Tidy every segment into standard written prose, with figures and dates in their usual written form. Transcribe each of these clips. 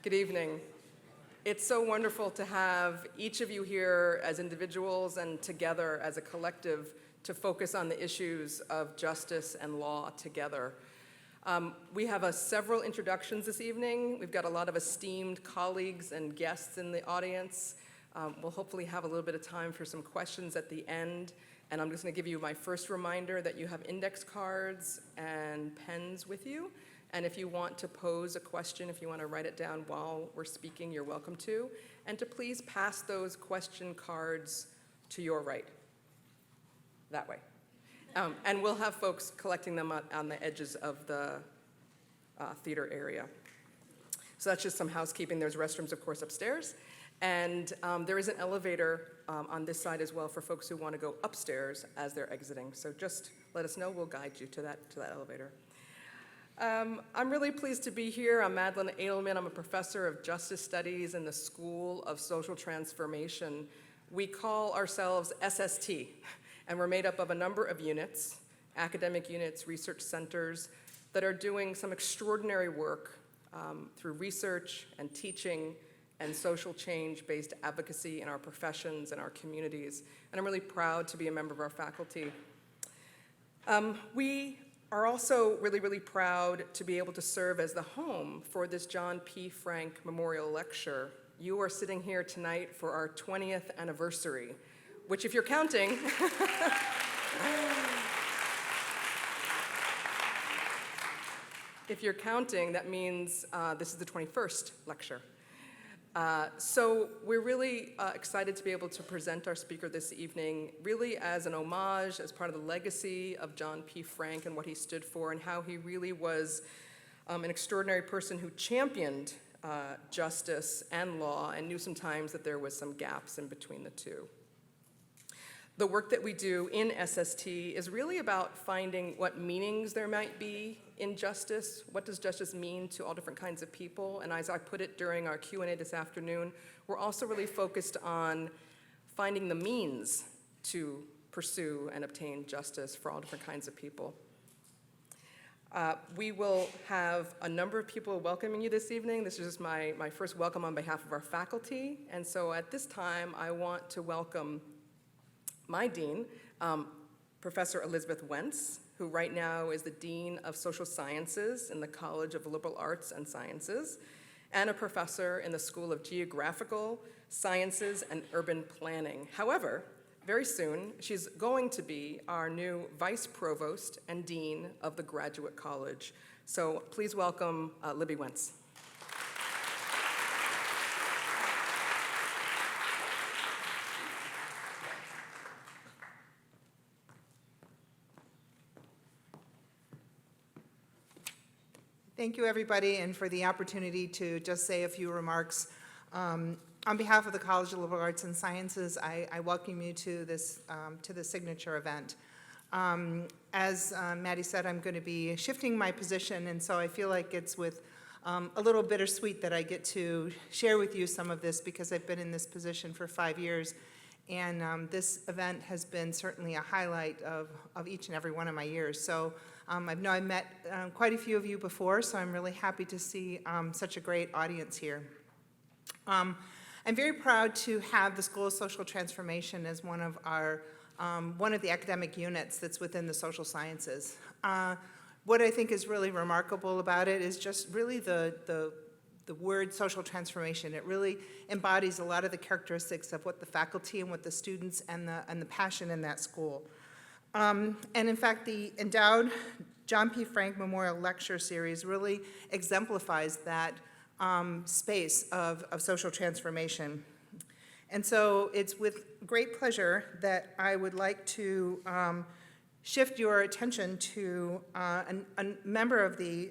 Good evening. It's so wonderful to have each of you here as individuals and together as a collective to focus on the issues of justice and law together. We have several introductions this evening. We've got a lot of esteemed colleagues and guests in the audience. We'll hopefully have a little bit of time for some questions at the end. And I'm just going to give you my first reminder that you have index cards and pens with you. And if you want to pose a question, if you want to write it down while we're speaking, you're welcome to. And to please pass those question cards to your right, that way. And we'll have folks collecting them on the edges of the theater area. So that's just some housekeeping. There's restrooms, of course, upstairs. And there is an elevator on this side as well for folks who want to go upstairs as they're exiting. So just let us know. We'll guide you to that elevator. I'm really pleased to be here. I'm Madeline Edelman. I'm a professor of justice studies in the School of Social Transformation. We call ourselves SST, and we're made up of a number of units, academic units, research centers, that are doing some extraordinary work through research and teaching and social change-based advocacy in our professions and our communities. And I'm really proud to be a member of our faculty. We are also really, really proud to be able to serve as the home for this John P. Frank Memorial Lecture. You are sitting here tonight for our 20th anniversary, which if you're counting, that means this is the 21st lecture. So we're really excited to be able to present our speaker this evening, really as an homage, as part of the legacy of John P. Frank and what he stood for and how he really was an extraordinary person who championed justice and law and knew sometimes that there was some gaps in between the two. The work that we do in SST is really about finding what meanings there might be in justice. What does justice mean to all different kinds of people? And as I put it during our Q&A this afternoon, we're also really focused on finding the means to pursue and obtain justice for all different kinds of people. We will have a number of people welcoming you this evening. This is just my first welcome on behalf of our faculty. And so at this time, I want to welcome my dean, Professor Elizabeth Wentz, who right now is the Dean of Social Sciences in the College of Liberal Arts and Sciences, and a professor in the School of Geographical Sciences and Urban Planning. However, very soon, she's going to be our new Vice Provost and Dean of the Graduate College. So please welcome Libby Wentz. Thank you, everybody, and for the opportunity to just say a few remarks. On behalf of the College of Liberal Arts and Sciences, I welcome you to this to the signature event. As Maddie said, I'm going to be shifting my position, and so I feel like it's with a little bittersweet that I get to share with you some of this because I've been in this position for 5 years, and this event has been certainly a highlight of each and every one of my years. So I know I met quite a few of you before, so I'm really happy to see such a great audience here. I'm very proud to have the School of Social Transformation as one of the academic units that's within the social sciences. What I think is really remarkable about it is just really the word social transformation. It really embodies a lot of the characteristics of what the faculty and what the students and the passion in that school. And in fact, the endowed John P. Frank Memorial Lecture Series really exemplifies that space of social transformation. And so it's with great pleasure that I would like to shift your attention to a member of the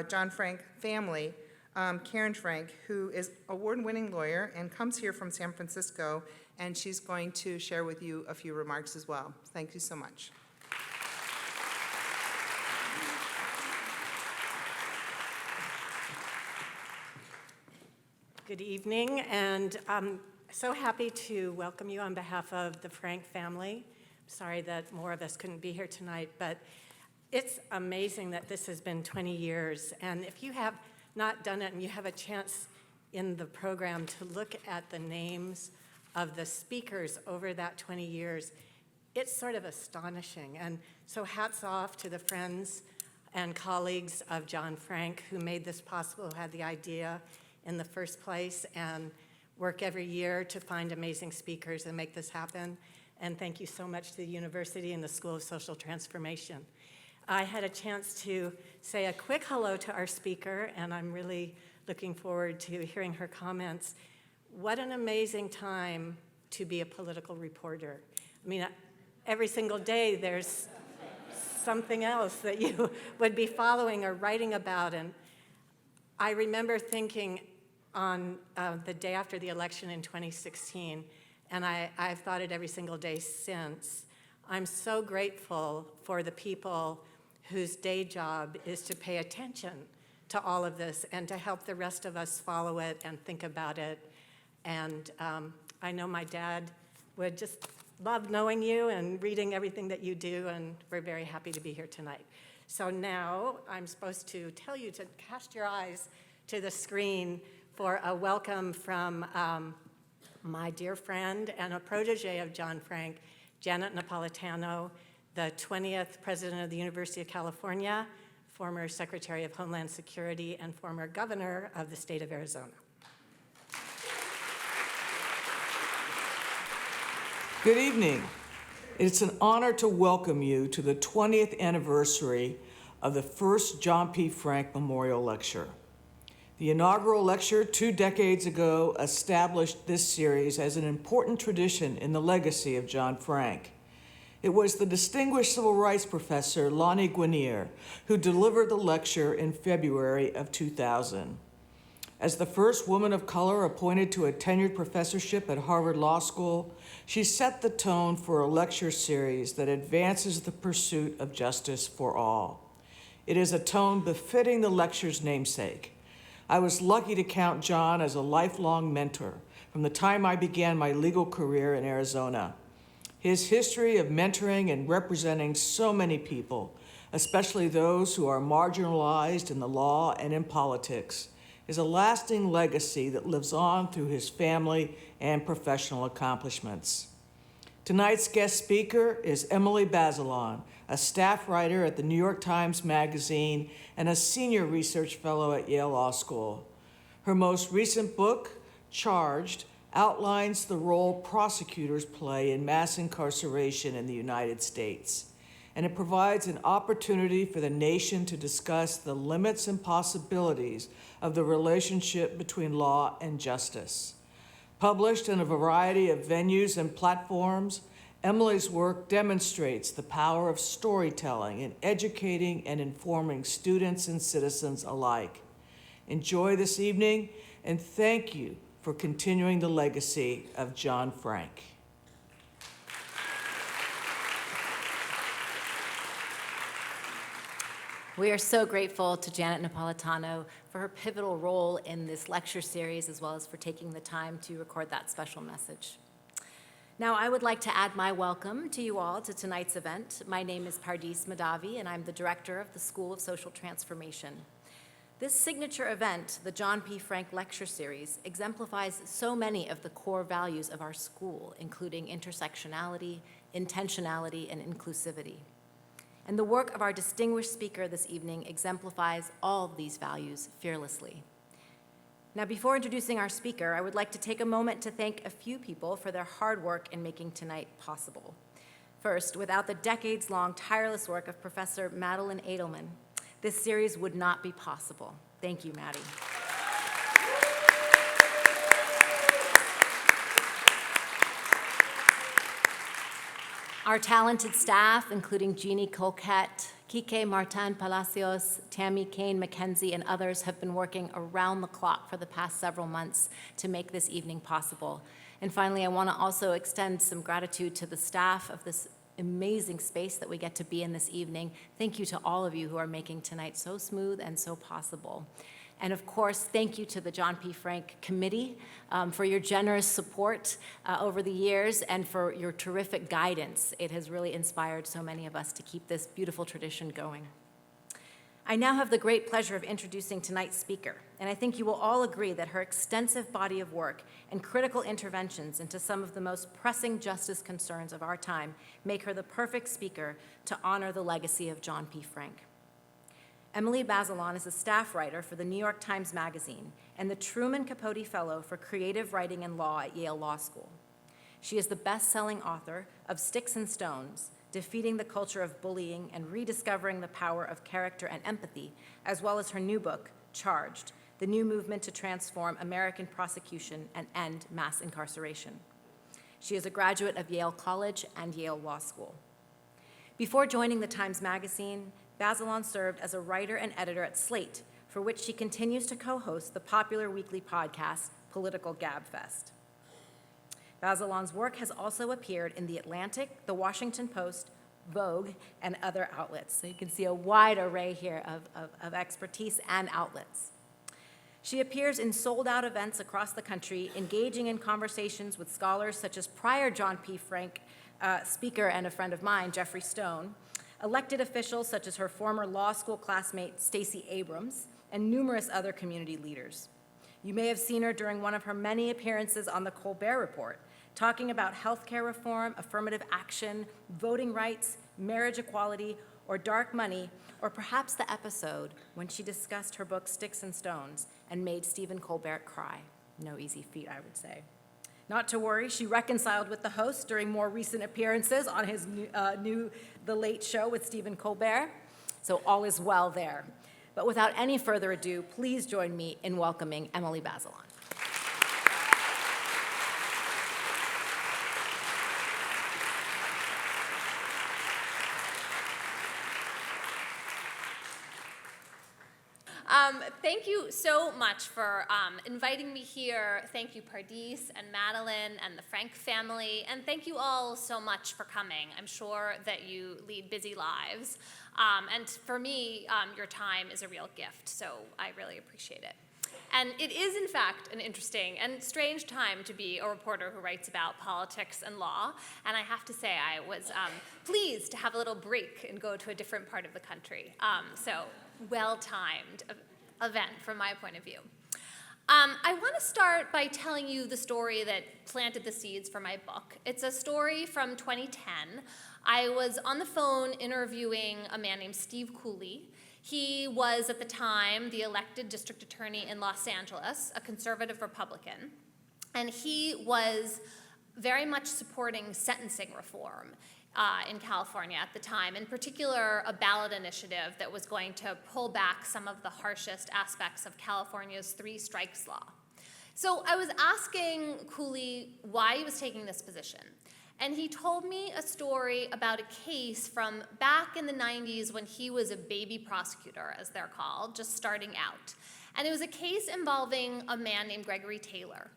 John Frank family, Karen Frank, who is an award-winning lawyer and comes here from San Francisco, and she's going to share with you a few remarks as well. Thank you so much. Good evening, and I'm so happy to welcome you on behalf of the Frank family. Sorry that more of us couldn't be here tonight, but it's amazing that this has been 20 years, and if you have not done it and you have a chance in the program to look at the names of the speakers over that 20 years, it's sort of astonishing. And so hats off to the friends and colleagues of John Frank who made this possible, who had the idea in the first place, and work every year to find amazing speakers and make this happen. And thank you so much to the university and the School of Social Transformation. I had a chance to say a quick hello to our speaker, and I'm really looking forward to hearing her comments. What an amazing time to be a political reporter. I mean, every single day there's something else that you would be following or writing about. And I remember thinking on the day after the election in 2016, and I've thought it every single day since, I'm so grateful for the people whose day job is to pay attention to all of this and to help the rest of us follow it and think about it. And I know my dad would just love knowing you and reading everything that you do, and we're very happy to be here tonight. So now I'm supposed to tell you to cast your eyes to the screen for a welcome from my dear friend and a protege of John Frank, Janet Napolitano, the 20th president of the University of California, former Secretary of Homeland Security, and former governor of the state of Arizona. Good evening. It's an honor to welcome you to the 20th anniversary of the first John P. Frank Memorial Lecture. The inaugural lecture 2 decades ago established this series as an important tradition in the legacy of John Frank. It was the distinguished civil rights professor Lonnie Guinier who delivered the lecture in February of 2000. As the first woman of color appointed to a tenured professorship at Harvard Law School, she set the tone for a lecture series that advances the pursuit of justice for all. It is a tone befitting the lecture's namesake. I was lucky to count John as a lifelong mentor from the time I began my legal career in Arizona. His history of mentoring and representing so many people, especially those who are marginalized in the law and in politics, is a lasting legacy that lives on through his family and professional accomplishments. Tonight's guest speaker is Emily Bazelon, a staff writer at the New York Times Magazine and a senior research fellow at Yale Law School. Her most recent book, Charged, outlines the role prosecutors play in mass incarceration in the United States, and it provides an opportunity for the nation to discuss the limits and possibilities of the relationship between law and justice. Published in a variety of venues and platforms, Emily's work demonstrates the power of storytelling in educating and informing students and citizens alike. Enjoy this evening, and thank you for continuing the legacy of John Frank. We are so grateful to Janet Napolitano for her pivotal role in this lecture series, as well as for taking the time to record that special message. Now, I would like to add my welcome to you all to tonight's event. My name is Pardis Madavi, and I'm the director of the School of Social Transformation. This signature event, the John P. Frank Lecture Series, exemplifies so many of the core values of our school, including intersectionality, intentionality, and inclusivity. And the work of our distinguished speaker this evening exemplifies all of these values fearlessly. Now, before introducing our speaker, I would like to take a moment to thank a few people for their hard work in making tonight possible. First, without the decades-long tireless work of Professor Madeline Edelman, this series would not be possible. Thank you, Maddie. Our talented staff, including Jeannie Colquette, Kike Martin Palacios, Tammy Kane McKenzie, and others, have been working around the clock for the past several months to make this evening possible. And finally, I want to also extend some gratitude to the staff of this amazing space that we get to be in this evening. Thank you to all of you who are making tonight so smooth and so possible. And of course, thank you to the John P. Frank Committee for your generous support over the years and for your terrific guidance. It has really inspired so many of us to keep this beautiful tradition going. I now have the great pleasure of introducing tonight's speaker, and I think you will all agree that her extensive body of work and critical interventions into some of the most pressing justice concerns of our time make her the perfect speaker to honor the legacy of John P. Frank. Emily Bazelon is a staff writer for the New York Times Magazine and the Truman Capote Fellow for Creative Writing and Law at Yale Law School. She is the best-selling author of Sticks and Stones, Defeating the Culture of Bullying and Rediscovering the Power of Character and Empathy, as well as her new book, Charged, the new movement to transform American prosecution and end mass incarceration. She is a graduate of Yale College and Yale Law School. Before joining the Times Magazine, Bazelon served as a writer and editor at Slate, for which she continues to co-host the popular weekly podcast, Political Gabfest. Bazelon's work has also appeared in The Atlantic, The Washington Post, Vogue, and other outlets. So you can see a wide array here of expertise and outlets. She appears in sold-out events across the country, engaging in conversations with scholars such as prior John P. Frank speaker and a friend of mine, Jeffrey Stone, elected officials such as her former law school classmate, Stacey Abrams, and numerous other community leaders. You may have seen her during one of her many appearances on The Colbert Report, talking about healthcare reform, affirmative action, voting rights, marriage equality, or dark money, or perhaps the episode when she discussed her book Sticks and Stones and made Stephen Colbert cry. No easy feat, I would say. Not to worry, she reconciled with the host during more recent appearances on his new The Late Show with Stephen Colbert, so all is well there. But without any further ado, please join me in welcoming Emily Bazelon. Thank you so much for inviting me here. Thank you, Pardis and Madeline and the Frank family, and thank you all so much for coming. I'm sure that you lead busy lives, and for me, your time is a real gift, so I really appreciate it. And it is, in fact, an interesting and strange time to be a reporter who writes about politics and law, and I have to say I was pleased to have a little break and go to a different part of the country, so well-timed event from my point of view. I want to start by telling you the story that planted the seeds for my book. It's a story from 2010. I was on the phone interviewing a man named Steve Cooley. He was, at the time, the elected district attorney in Los Angeles, a conservative Republican, and he was very much supporting sentencing reform in California at the time, in particular a ballot initiative that was going to pull back some of the harshest aspects of California's 3 strikes law. So I was asking Cooley why he was taking this position, and he told me a story about a case from back in the 90s when he was a baby prosecutor, as they're called, just starting out. And it was a case involving a man named Gregory Taylor.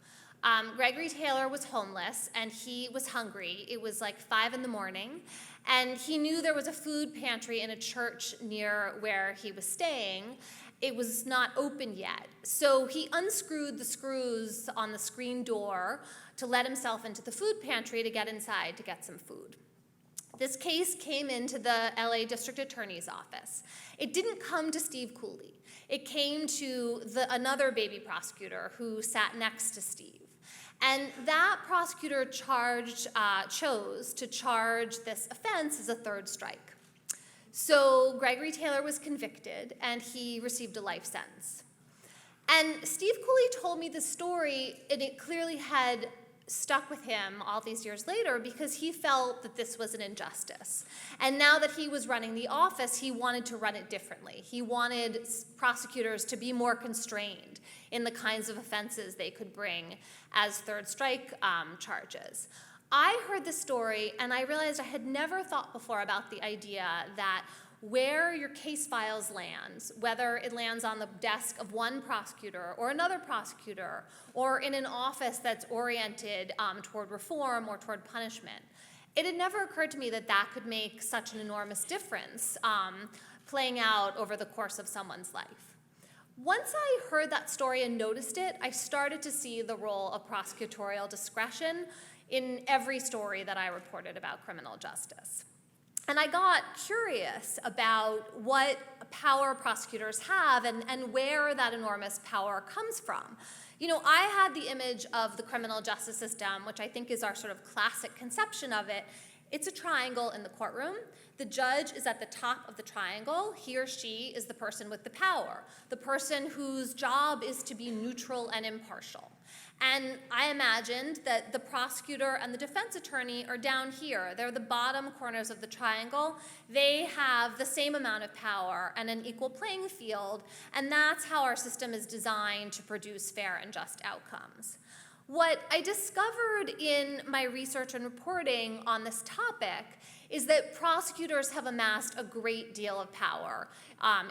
Gregory Taylor was homeless, and he was hungry. It was like 5 in the morning, and he knew there was a food pantry in a church near where he was staying. It was not open yet, so he unscrewed the screws on the screen door to let himself into the food pantry to get inside to get some food. This case came into the LA District Attorney's office. It didn't come to Steve Cooley. It came to another baby prosecutor who sat next to Steve. And that prosecutor chose to charge this offense as a 3rd strike. So Gregory Taylor was convicted, and he received a life sentence. And Steve Cooley told me this story, and it clearly had stuck with him all these years later because he felt that this was an injustice. And now that he was running the office, he wanted to run it differently. He wanted prosecutors to be more constrained in the kinds of offenses they could bring as 3rd strike charges. I heard this story, and I realized I had never thought before about the idea that where your case files lands, whether it lands on the desk of one prosecutor or another prosecutor, or in an office that's oriented toward reform or toward punishment, it had never occurred to me that that could make such an enormous difference playing out over the course of someone's life. Once I heard that story and noticed it, I started to see the role of prosecutorial discretion in every story that I reported about criminal justice. And I got curious about what power prosecutors have and where that enormous power comes from. You know, I had the image of the criminal justice system, which I think is our sort of classic conception of it. It's a triangle in the courtroom. The judge is at the top of the triangle. He or she is the person with the power, the person whose job is to be neutral and impartial. And I imagined that the prosecutor and the defense attorney are down here. They're the bottom corners of the triangle. They have the same amount of power and an equal playing field, and that's how our system is designed to produce fair and just outcomes. What I discovered in my research and reporting on this topic is that prosecutors have amassed a great deal of power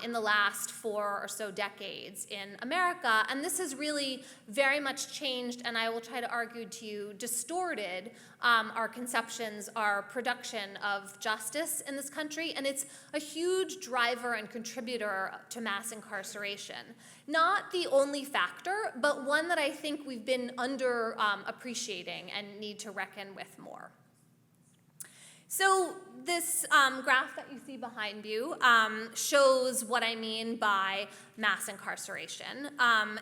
in the last 4 or so decades in America, and this has really very much changed, and I will try to argue to you, distorted our conceptions, our production of justice in this country, and it's a huge driver and contributor to mass incarceration. Not the only factor, but one that I think we've been appreciating and need to reckon with more. So this graph that you see behind you shows what I mean by mass incarceration.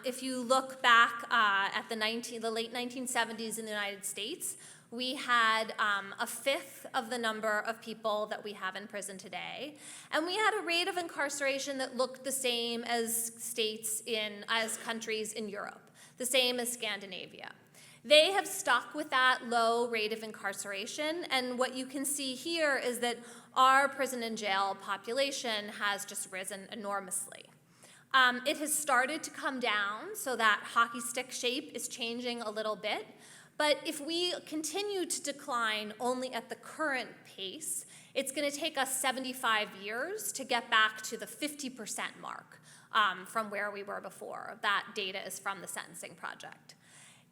If you look back at the late 1970s in the United States, we had a fifth of the number of people that we have in prison today, and we had a rate of incarceration that looked the same as as countries in Europe, the same as Scandinavia. They have stuck with that low rate of incarceration, and what you can see here is that our prison and jail population has just risen enormously. It has started to come down, so that hockey stick shape is changing a little bit, but if we continue to decline only at the current pace, it's going to take us 75 years to get back to the 50% mark from where we were before. That data is from the Sentencing Project.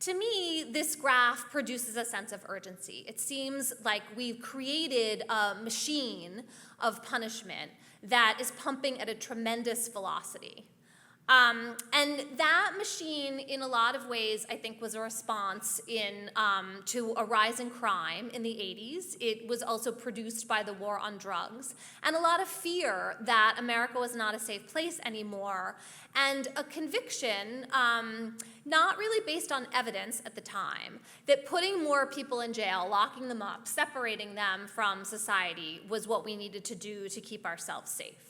To me, this graph produces a sense of urgency. It seems like we've created a machine of punishment that is pumping at a tremendous velocity. And that machine, in a lot of ways, I think was a response to a rise in crime in the 80s. It was also produced by the war on drugs, and a lot of fear that America was not a safe place anymore, and a conviction, not really based on evidence at the time, that putting more people in jail, locking them up, separating them from society was what we needed to do to keep ourselves safe.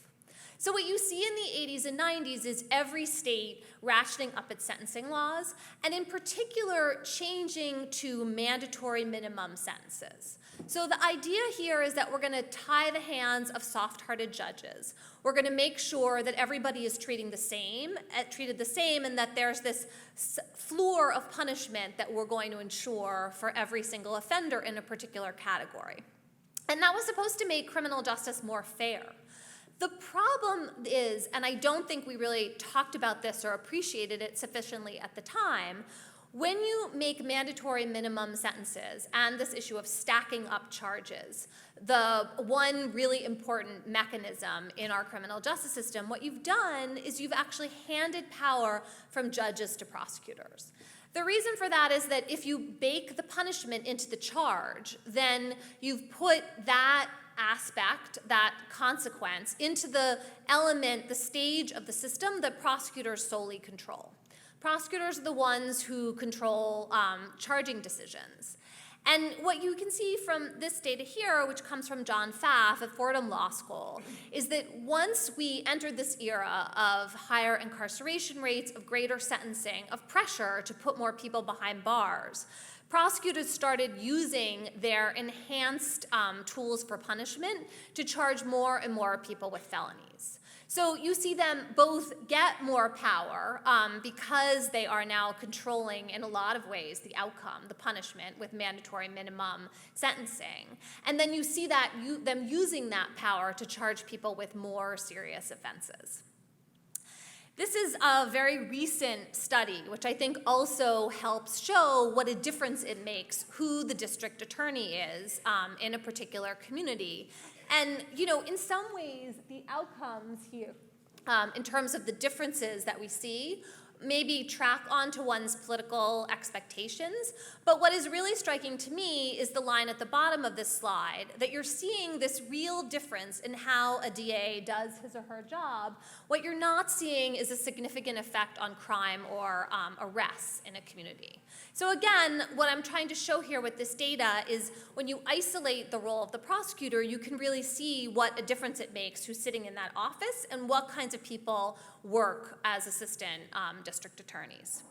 So what you see in the 80s and 90s is every state ratcheting up its sentencing laws, and in particular, changing to mandatory minimum sentences. So the idea here is that we're going to tie the hands of soft-hearted judges. We're going to make sure that everybody is treated the same, and that there's this floor of punishment that we're going to ensure for every single offender in a particular category. And that was supposed to make criminal justice more fair. The problem is, and I don't think we really talked about this or appreciated it sufficiently at the time, when you make mandatory minimum sentences and this issue of stacking up charges, the one really important mechanism in our criminal justice system, what you've done is you've actually handed power from judges to prosecutors. The reason for that is that if you bake the punishment into the charge, then you've put that aspect, that consequence, into the element, the stage of the system that prosecutors solely control. Prosecutors are the ones who control charging decisions. And what you can see from this data here, which comes from John Pfaff at Fordham Law School, is that once we entered this era of higher incarceration rates, of greater sentencing, of pressure to put more people behind bars, prosecutors started using their enhanced tools for punishment to charge more and more people with felonies. So you see them both get more power because they are now controlling, in a lot of ways, the outcome, the punishment, with mandatory minimum sentencing. And then you see that them using that power to charge people with more serious offenses. This is a very recent study, which I think also helps show what a difference it makes who the district attorney is in a particular community. And, you know, in some ways, the outcomes here, in terms of the differences that we see, maybe track onto one's political expectations. But what is really striking to me is the line at the bottom of this slide, that you're seeing this real difference in how a DA does his or her job. What you're not seeing is a significant effect on crime or arrests in a community. So again, what I'm trying to show here with this data is when you isolate the role of the prosecutor, you can really see what a difference it makes who's sitting in that office and what kinds of people work as assistant district attorneys.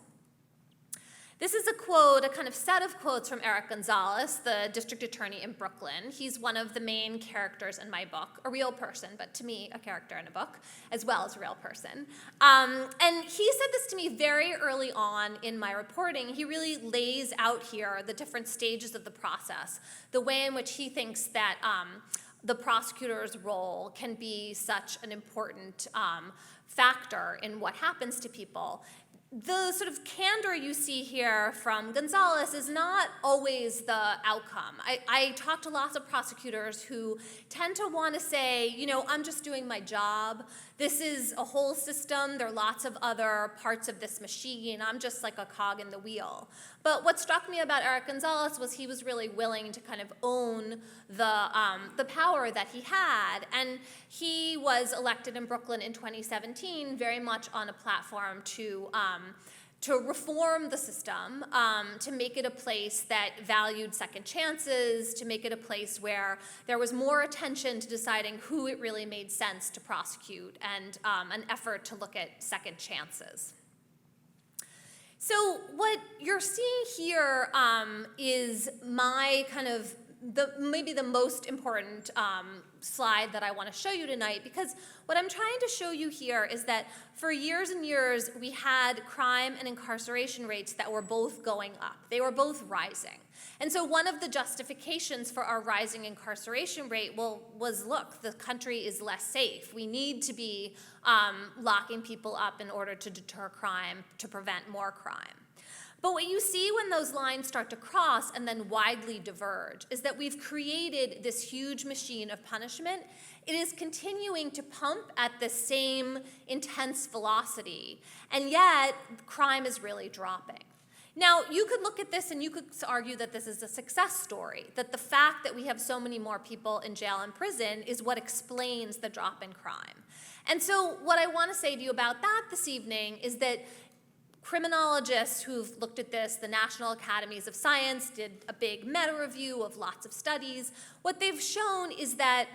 This is a quote, a kind of set of quotes from Eric Gonzalez, the district attorney in Brooklyn. He's one of the main characters in my book, a real person, but to me, a character in a book, as well as a real person. And he said this to me very early on in my reporting. He really lays out here the different stages of the process, the way in which he thinks that the prosecutor's role can be such an important factor in what happens to people. The sort of candor you see here from Gonzalez is not always the outcome. I talk to lots of prosecutors who tend to want to say, you know, I'm just doing my job. This is a whole system. There are lots of other parts of this machine. I'm just like a cog in the wheel. But what struck me about Eric Gonzalez was he was really willing to kind of own the power that he had. And he was elected in Brooklyn in 2017 very much on a platform to reform the system, to make it a place that valued second chances, to make it a place where there was more attention to deciding who it really made sense to prosecute, and an effort to look at second chances. So what you're seeing here is my kind of maybe the most important slide that I want to show you tonight, because what I'm trying to show you here is that for years and years we had crime and incarceration rates that were both going up. They were both rising. And so one of the justifications for our rising incarceration rate was, look, the country is less safe. We need to be locking people up in order to deter crime, to prevent more crime. But what you see when those lines start to cross and then widely diverge is that we've created this huge machine of punishment. It is continuing to pump at the same intense velocity, and yet crime is really dropping. Now, you could look at this and you could argue that this is a success story, that the fact that we have so many more people in jail and prison is what explains the drop in crime. And so what I want to say to you about that this evening is that criminologists who've looked at this, the National Academies of Science did a big meta-review of lots of studies. What they've shown is that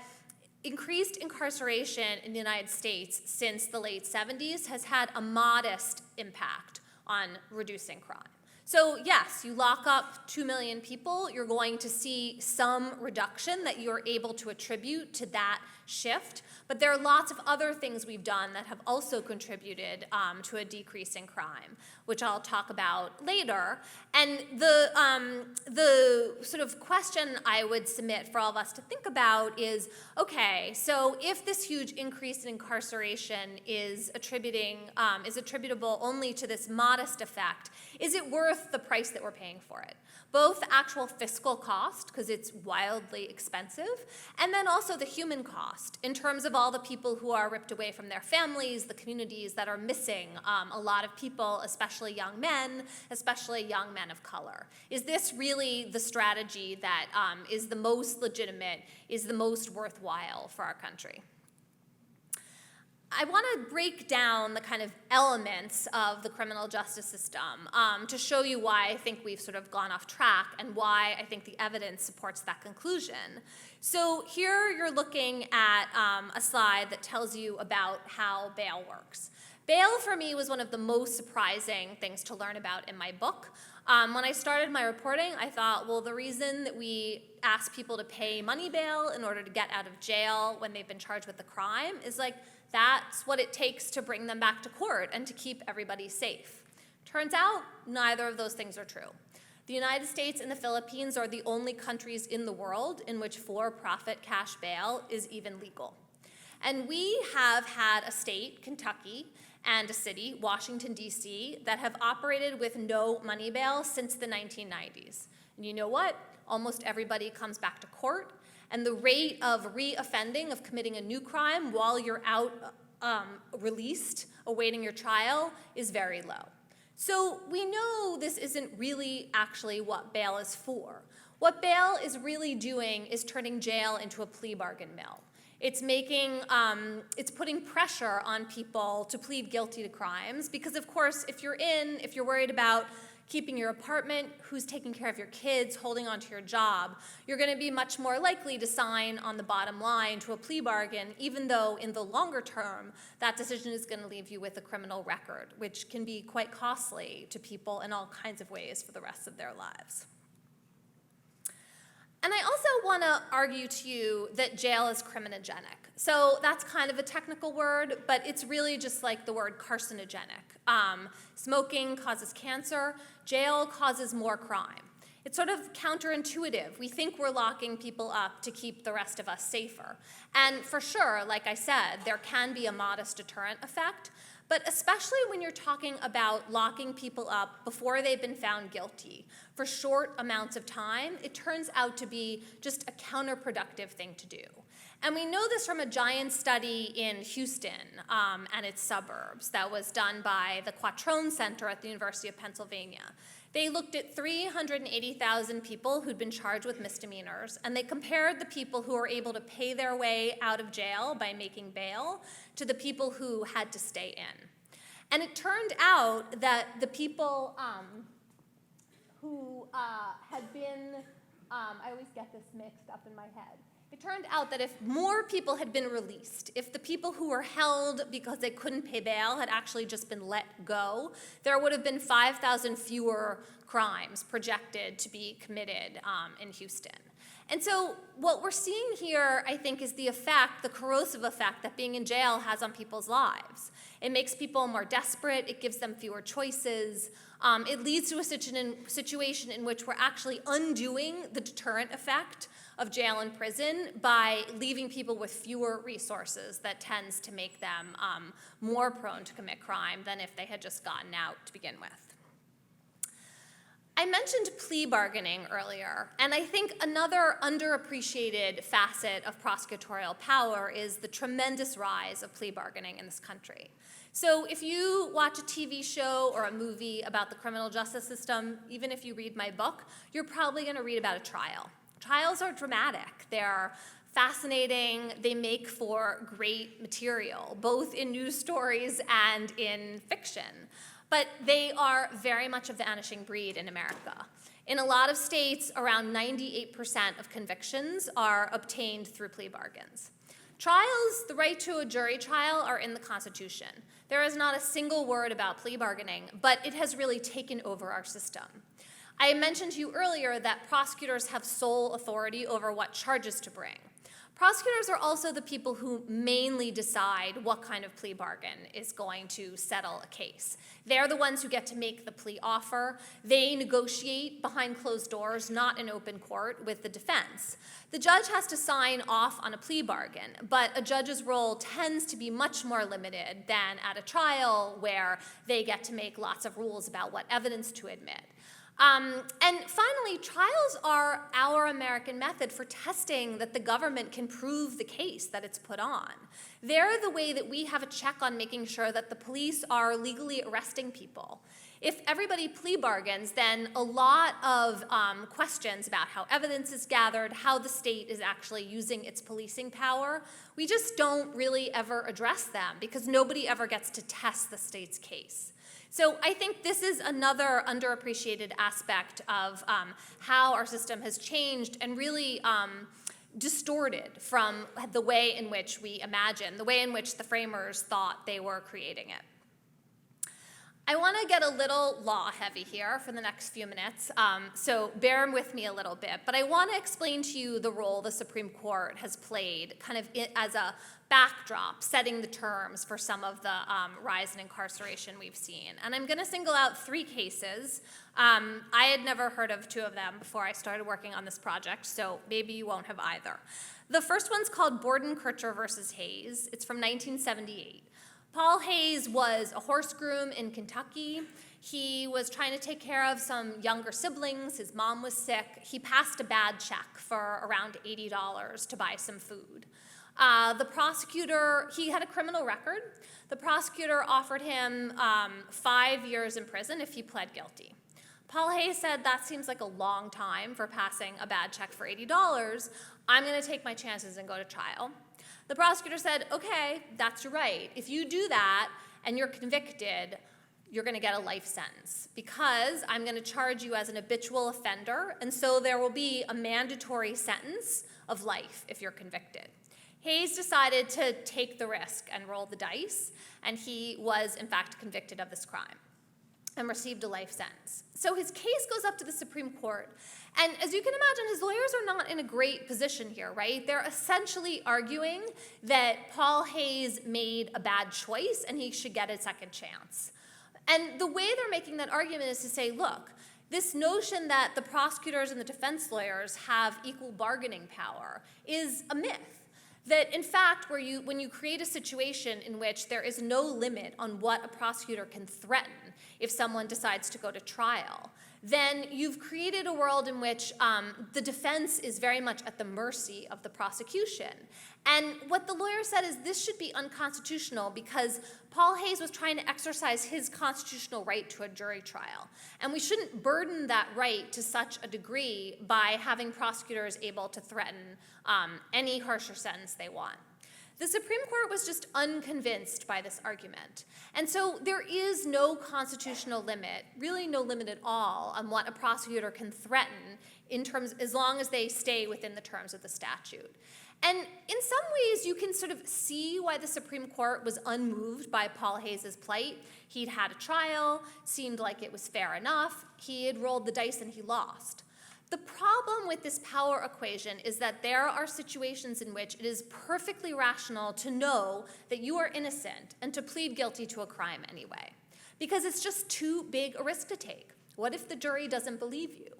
increased incarceration in the United States since the late 70s has had a modest impact on reducing crime. So yes, you lock up 2 million people, you're going to see some reduction that you're able to attribute to that shift, but there are lots of other things we've done that have also contributed to a decrease in crime, which I'll talk about later. And the sort of question I would submit for all of us to think about is, okay, so if this huge increase in incarceration is attributable only to this modest effect, is it worth the price that we're paying for it? Both the actual fiscal cost, because it's wildly expensive, and then also the human cost in terms of all the people who are ripped away from their families, the communities that are missing a lot of people, especially young men of color. Is this really the strategy that is the most legitimate, is the most worthwhile for our country? I want to break down the kind of elements of the criminal justice system to show you why I think we've sort of gone off track and why I think the evidence supports that conclusion. So here you're looking at a slide that tells you about how bail works. Bail for me was one of the most surprising things to learn about in my book. When I started my reporting, I thought, well, the reason that we ask people to pay money bail in order to get out of jail when they've been charged with a crime is like, that's what it takes to bring them back to court and to keep everybody safe. Turns out, neither of those things are true. The United States and the Philippines are the only countries in the world in which for-profit cash bail is even legal. And we have had a state, Kentucky, and a city, Washington, D.C., that have operated with no money bail since the 1990s. And you know what? Almost everybody comes back to court. And the rate of reoffending, of committing a new crime while you're out released awaiting your trial is very low. So we know this isn't really actually what bail is for. What bail is really doing is turning jail into a plea bargain mill. It's putting pressure on people to plead guilty to crimes because, of course, if you're worried about keeping your apartment, who's taking care of your kids, holding on to your job, you're going to be much more likely to sign on the bottom line to a plea bargain, even though in the longer term, that decision is going to leave you with a criminal record, which can be quite costly to people in all kinds of ways for the rest of their lives. And I also want to argue to you that jail is criminogenic. So that's kind of a technical word, but it's really just like the word carcinogenic. Smoking causes cancer. Jail causes more crime. It's sort of counterintuitive. We think we're locking people up to keep the rest of us safer. And for sure, like I said, there can be a modest deterrent effect, but especially when you're talking about locking people up before they've been found guilty for short amounts of time, it turns out to be just a counterproductive thing to do. And we know this from a giant study in Houston and its suburbs that was done by the Quattrone Center at the University of Pennsylvania. They looked at 380,000 people who'd been charged with misdemeanors, and they compared the people who were able to pay their way out of jail by making bail to the people who had to stay in. And it turned out that the people who had been, I always get this mixed up in my head. It turned out that if more people had been released, if the people who were held because they couldn't pay bail had actually just been let go, there would have been 5,000 fewer crimes projected to be committed in Houston. And so what we're seeing here, I think, is the corrosive effect that being in jail has on people's lives. It makes people more desperate. It gives them fewer choices. It leads to a situation in which we're actually undoing the deterrent effect of jail and prison by leaving people with fewer resources that tends to make them more prone to commit crime than if they had just gotten out to begin with. I mentioned plea bargaining earlier, and I think another underappreciated facet of prosecutorial power is the tremendous rise of plea bargaining in this country. So if you watch a TV show or a movie about the criminal justice system, even if you read my book, you're probably going to read about a trial. Trials are dramatic. They're fascinating. They make for great material, both in news stories and in fiction. But they are very much of the vanishing breed in America. In a lot of states, around 98% of convictions are obtained through plea bargains. Trials, the right to a jury trial, are in the Constitution. There is not a single word about plea bargaining, but it has really taken over our system. I mentioned to you earlier that prosecutors have sole authority over what charges to bring. Prosecutors are also the people who mainly decide what kind of plea bargain is going to settle a case. They're the ones who get to make the plea offer. They negotiate behind closed doors, not in open court, with the defense. The judge has to sign off on a plea bargain, but a judge's role tends to be much more limited than at a trial where they get to make lots of rules about what evidence to admit. And finally, trials are our American method for testing that the government can prove the case that it's put on. They're the way that we have a check on making sure that the police are legally arresting people. If everybody plea bargains, then a lot of questions about how evidence is gathered, how the state is actually using its policing power, we just don't really ever address them because nobody ever gets to test the state's case. So I think this is another underappreciated aspect of how our system has changed and really distorted from the way in which we imagine, the way in which the framers thought they were creating it. I want to get a little law heavy here for the next few minutes, so bear with me a little bit. But I want to explain to you the role the Supreme Court has played kind of as a backdrop, setting the terms for some of the rise in incarceration we've seen. And I'm going to single out 3 cases. I had never heard of 2 of them before I started working on this project, so maybe you won't have either. The first one's called Bordenkircher versus Hayes. It's from 1978. Paul Hayes was a horse groom in Kentucky. He was trying to take care of some younger siblings. His mom was sick. He passed a bad check for around $80 to buy some food. The prosecutor, he had a criminal record. The prosecutor offered him 5 years in prison if he pled guilty. Paul Hayes said, that seems like a long time for passing a bad check for $80. I'm going to take my chances and go to trial. The prosecutor said, okay, that's right. If you do that and you're convicted, you're going to get a life sentence because I'm going to charge you as an habitual offender, and so there will be a mandatory sentence of life if you're convicted. Hayes decided to take the risk and roll the dice, and he was, in fact, convicted of this crime and received a life sentence. So his case goes up to the Supreme Court, and as you can imagine, his lawyers are not in a great position here, right? They're essentially arguing that Paul Hayes made a bad choice and he should get a second chance. And the way they're making that argument is to say, look, this notion that the prosecutors and the defense lawyers have equal bargaining power is a myth. That in fact, when you create a situation in which there is no limit on what a prosecutor can threaten if someone decides to go to trial, then you've created a world in which the defense is very much at the mercy of the prosecution. And what the lawyer said is this should be unconstitutional because Paul Hayes was trying to exercise his constitutional right to a jury trial. And we shouldn't burden that right to such a degree by having prosecutors able to threaten any harsher sentence they want. The Supreme Court was just unconvinced by this argument. And so there is no constitutional limit, really no limit at all, on what a prosecutor can threaten as long as they stay within the terms of the statute. And in some ways, you can sort of see why the Supreme Court was unmoved by Paul Hayes' plight. He'd had a trial, seemed like it was fair enough. He had rolled the dice and he lost. The problem with this power equation is that there are situations in which it is perfectly rational to know that you are innocent and to plead guilty to a crime anyway, because it's just too big a risk to take. What if the jury doesn't believe you?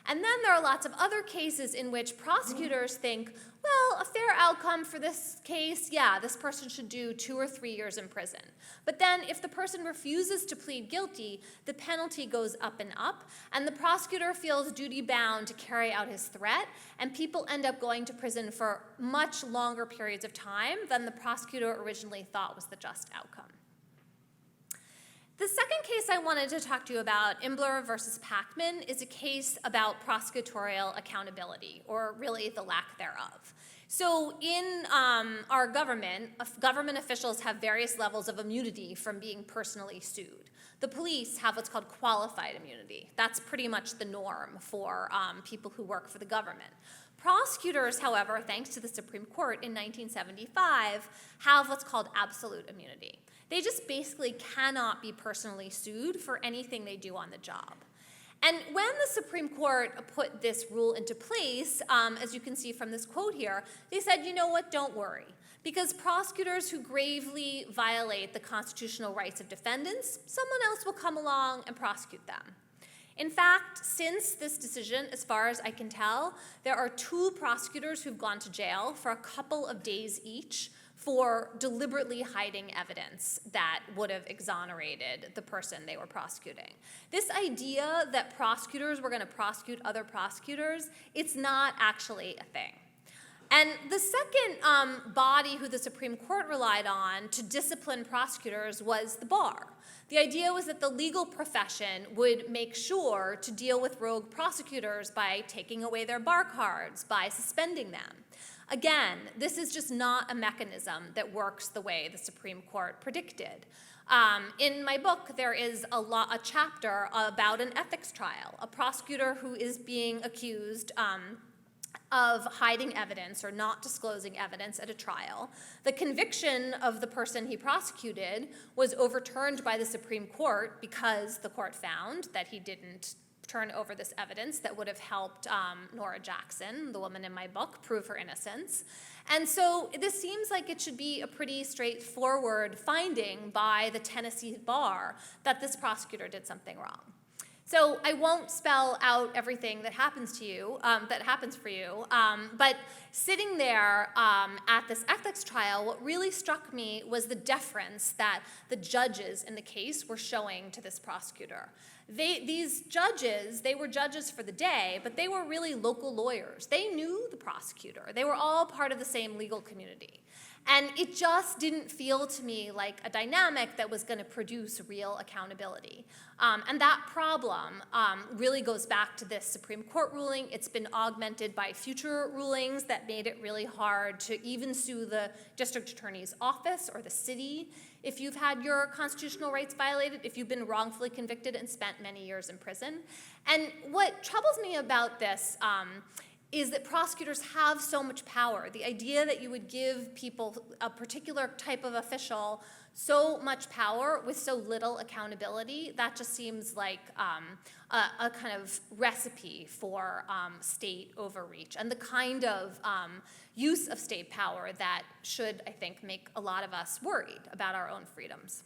And then there are lots of other cases in which prosecutors think, well, a fair outcome for this case, yeah, this person should do 2 or 3 years in prison. But then if the person refuses to plead guilty, the penalty goes up, and the prosecutor feels duty-bound to carry out his threat, and people end up going to prison for much longer periods of time than the prosecutor originally thought was the just outcome. The second case I wanted to talk to you about, Imbler versus Pakman, is a case about prosecutorial accountability, or really the lack thereof. So in our government officials have various levels of immunity from being personally sued. The police have what's called qualified immunity. That's pretty much the norm for people who work for the government. Prosecutors, however, thanks to the Supreme Court in 1975, have what's called absolute immunity. They just basically cannot be personally sued for anything they do on the job. And when the Supreme Court put this rule into place, as you can see from this quote here, they said, you know what, don't worry. Because prosecutors who gravely violate the constitutional rights of defendants, someone else will come along and prosecute them. In fact, since this decision, as far as I can tell, there are 2 prosecutors who've gone to jail for a couple of days each for deliberately hiding evidence that would have exonerated the person they were prosecuting. This idea that prosecutors were going to prosecute other prosecutors, it's not actually a thing. And the second body who the Supreme Court relied on to discipline prosecutors was the bar. The idea was that the legal profession would make sure to deal with rogue prosecutors by taking away their bar cards, by suspending them. Again, this is just not a mechanism that works the way the Supreme Court predicted. In my book, there is a chapter about an ethics trial, a prosecutor who is being accused of hiding evidence or not disclosing evidence at a trial. The conviction of the person he prosecuted was overturned by the Supreme Court because the court found that he didn't turn over this evidence that would have helped Nora Jackson, the woman in my book, prove her innocence. And so this seems like it should be a pretty straightforward finding by the Tennessee bar that this prosecutor did something wrong. So I won't spell out everything that happens to you, that happens for you, but sitting there at this ethics trial, what really struck me was the deference that the judges in the case were showing to this prosecutor. These judges, they were judges for the day, but they were really local lawyers. They knew the prosecutor. They were all part of the same legal community. And it just didn't feel to me like a dynamic that was going to produce real accountability. And that problem really goes back to this Supreme Court ruling. It's been augmented by future rulings that made it really hard to even sue the district attorney's office or the city if you've had your constitutional rights violated, if you've been wrongfully convicted and spent many years in prison. And what troubles me about this is that prosecutors have so much power. The idea that you would give people, a particular type of official, so much power with so little accountability, that just seems like a kind of recipe for state overreach and the kind of use of state power that should, I think, make a lot of us worried about our own freedoms.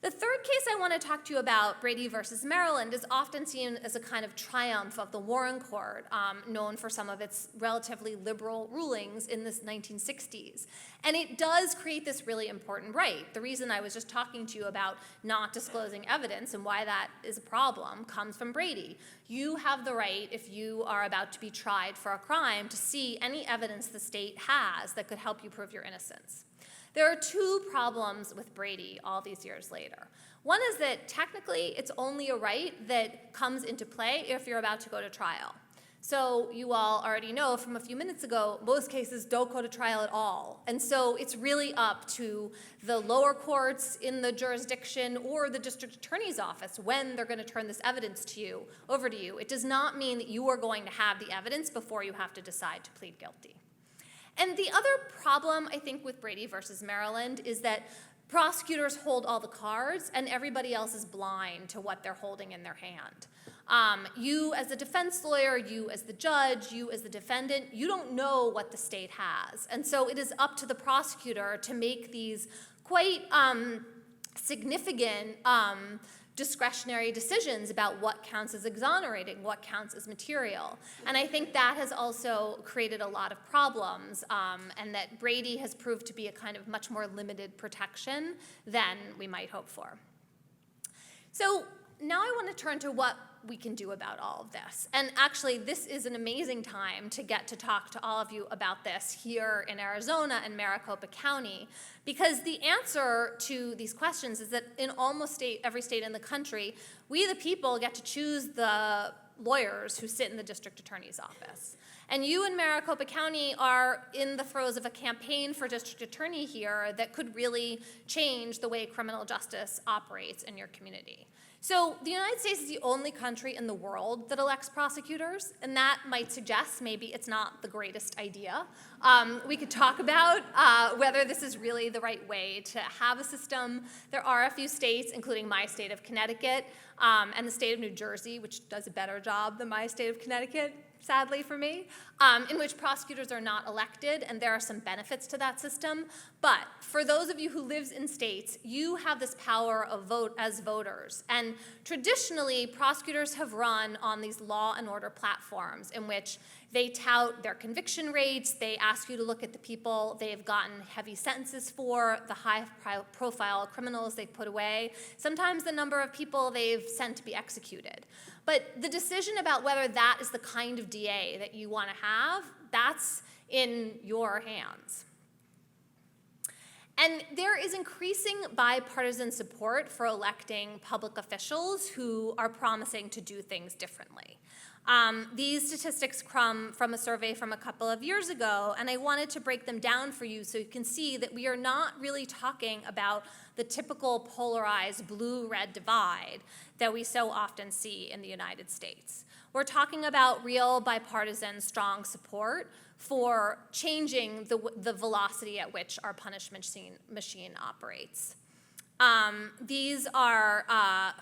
The third case I want to talk to you about, Brady versus Maryland, is often seen as a kind of triumph of the Warren Court, known for some of its relatively liberal rulings in the 1960s. And it does create this really important right. The reason I was just talking to you about not disclosing evidence and why that is a problem comes from Brady. You have the right, if you are about to be tried for a crime, to see any evidence the state has that could help you prove your innocence. There are two problems with Brady all these years later. One is that technically it's only a right that comes into play if you're about to go to trial. So you all already know from a few minutes ago, most cases don't go to trial at all. And so it's really up to the lower courts in the jurisdiction or the district attorney's office when they're going to turn this evidence over to you. It does not mean that you are going to have the evidence before you have to decide to plead guilty. And the other problem, I think, with Brady versus Maryland is that prosecutors hold all the cards and everybody else is blind to what they're holding in their hand. You as the defense lawyer, you as the judge, you as the defendant, you don't know what the state has. And so it is up to the prosecutor to make these quite significant discretionary decisions about what counts as exonerating, what counts as material. And I think that has also created a lot of problems, and that Brady has proved to be a kind of much more limited protection than we might hope for. So now I want to turn to what we can do about all of this. And actually, this is an amazing time to get to talk to all of you about this here in Arizona and Maricopa County, because the answer to these questions is that in almost every state in the country, we the people get to choose the lawyers who sit in the district attorney's office. And you in Maricopa County are in the throes of a campaign for district attorney here that could really change the way criminal justice operates in your community. So the United States is the only country in the world that elects prosecutors, and that might suggest maybe it's not the greatest idea. We could talk about whether this is really the right way to have a system. There are a few states, including my state of Connecticut and the state of New Jersey, which does a better job than my state of Connecticut, sadly for me, in which prosecutors are not elected, and there are some benefits to that system. But for those of you who live in states, you have this power of vote as voters. And traditionally, prosecutors have run on these law and order platforms in which they tout their conviction rates, they ask you to look at the people they've gotten heavy sentences for, the high-profile criminals they've put away, sometimes the number of people they've sent to be executed. But the decision about whether that is the kind of DA that you want to have, that's in your hands. And there is increasing bipartisan support for electing public officials who are promising to do things differently. These statistics come from a survey from a couple of years ago, and I wanted to break them down for you so you can see that we are not really talking about the typical polarized blue-red divide that we so often see in the United States. We're talking about real bipartisan strong support for changing the velocity at which our punishment machine operates. These are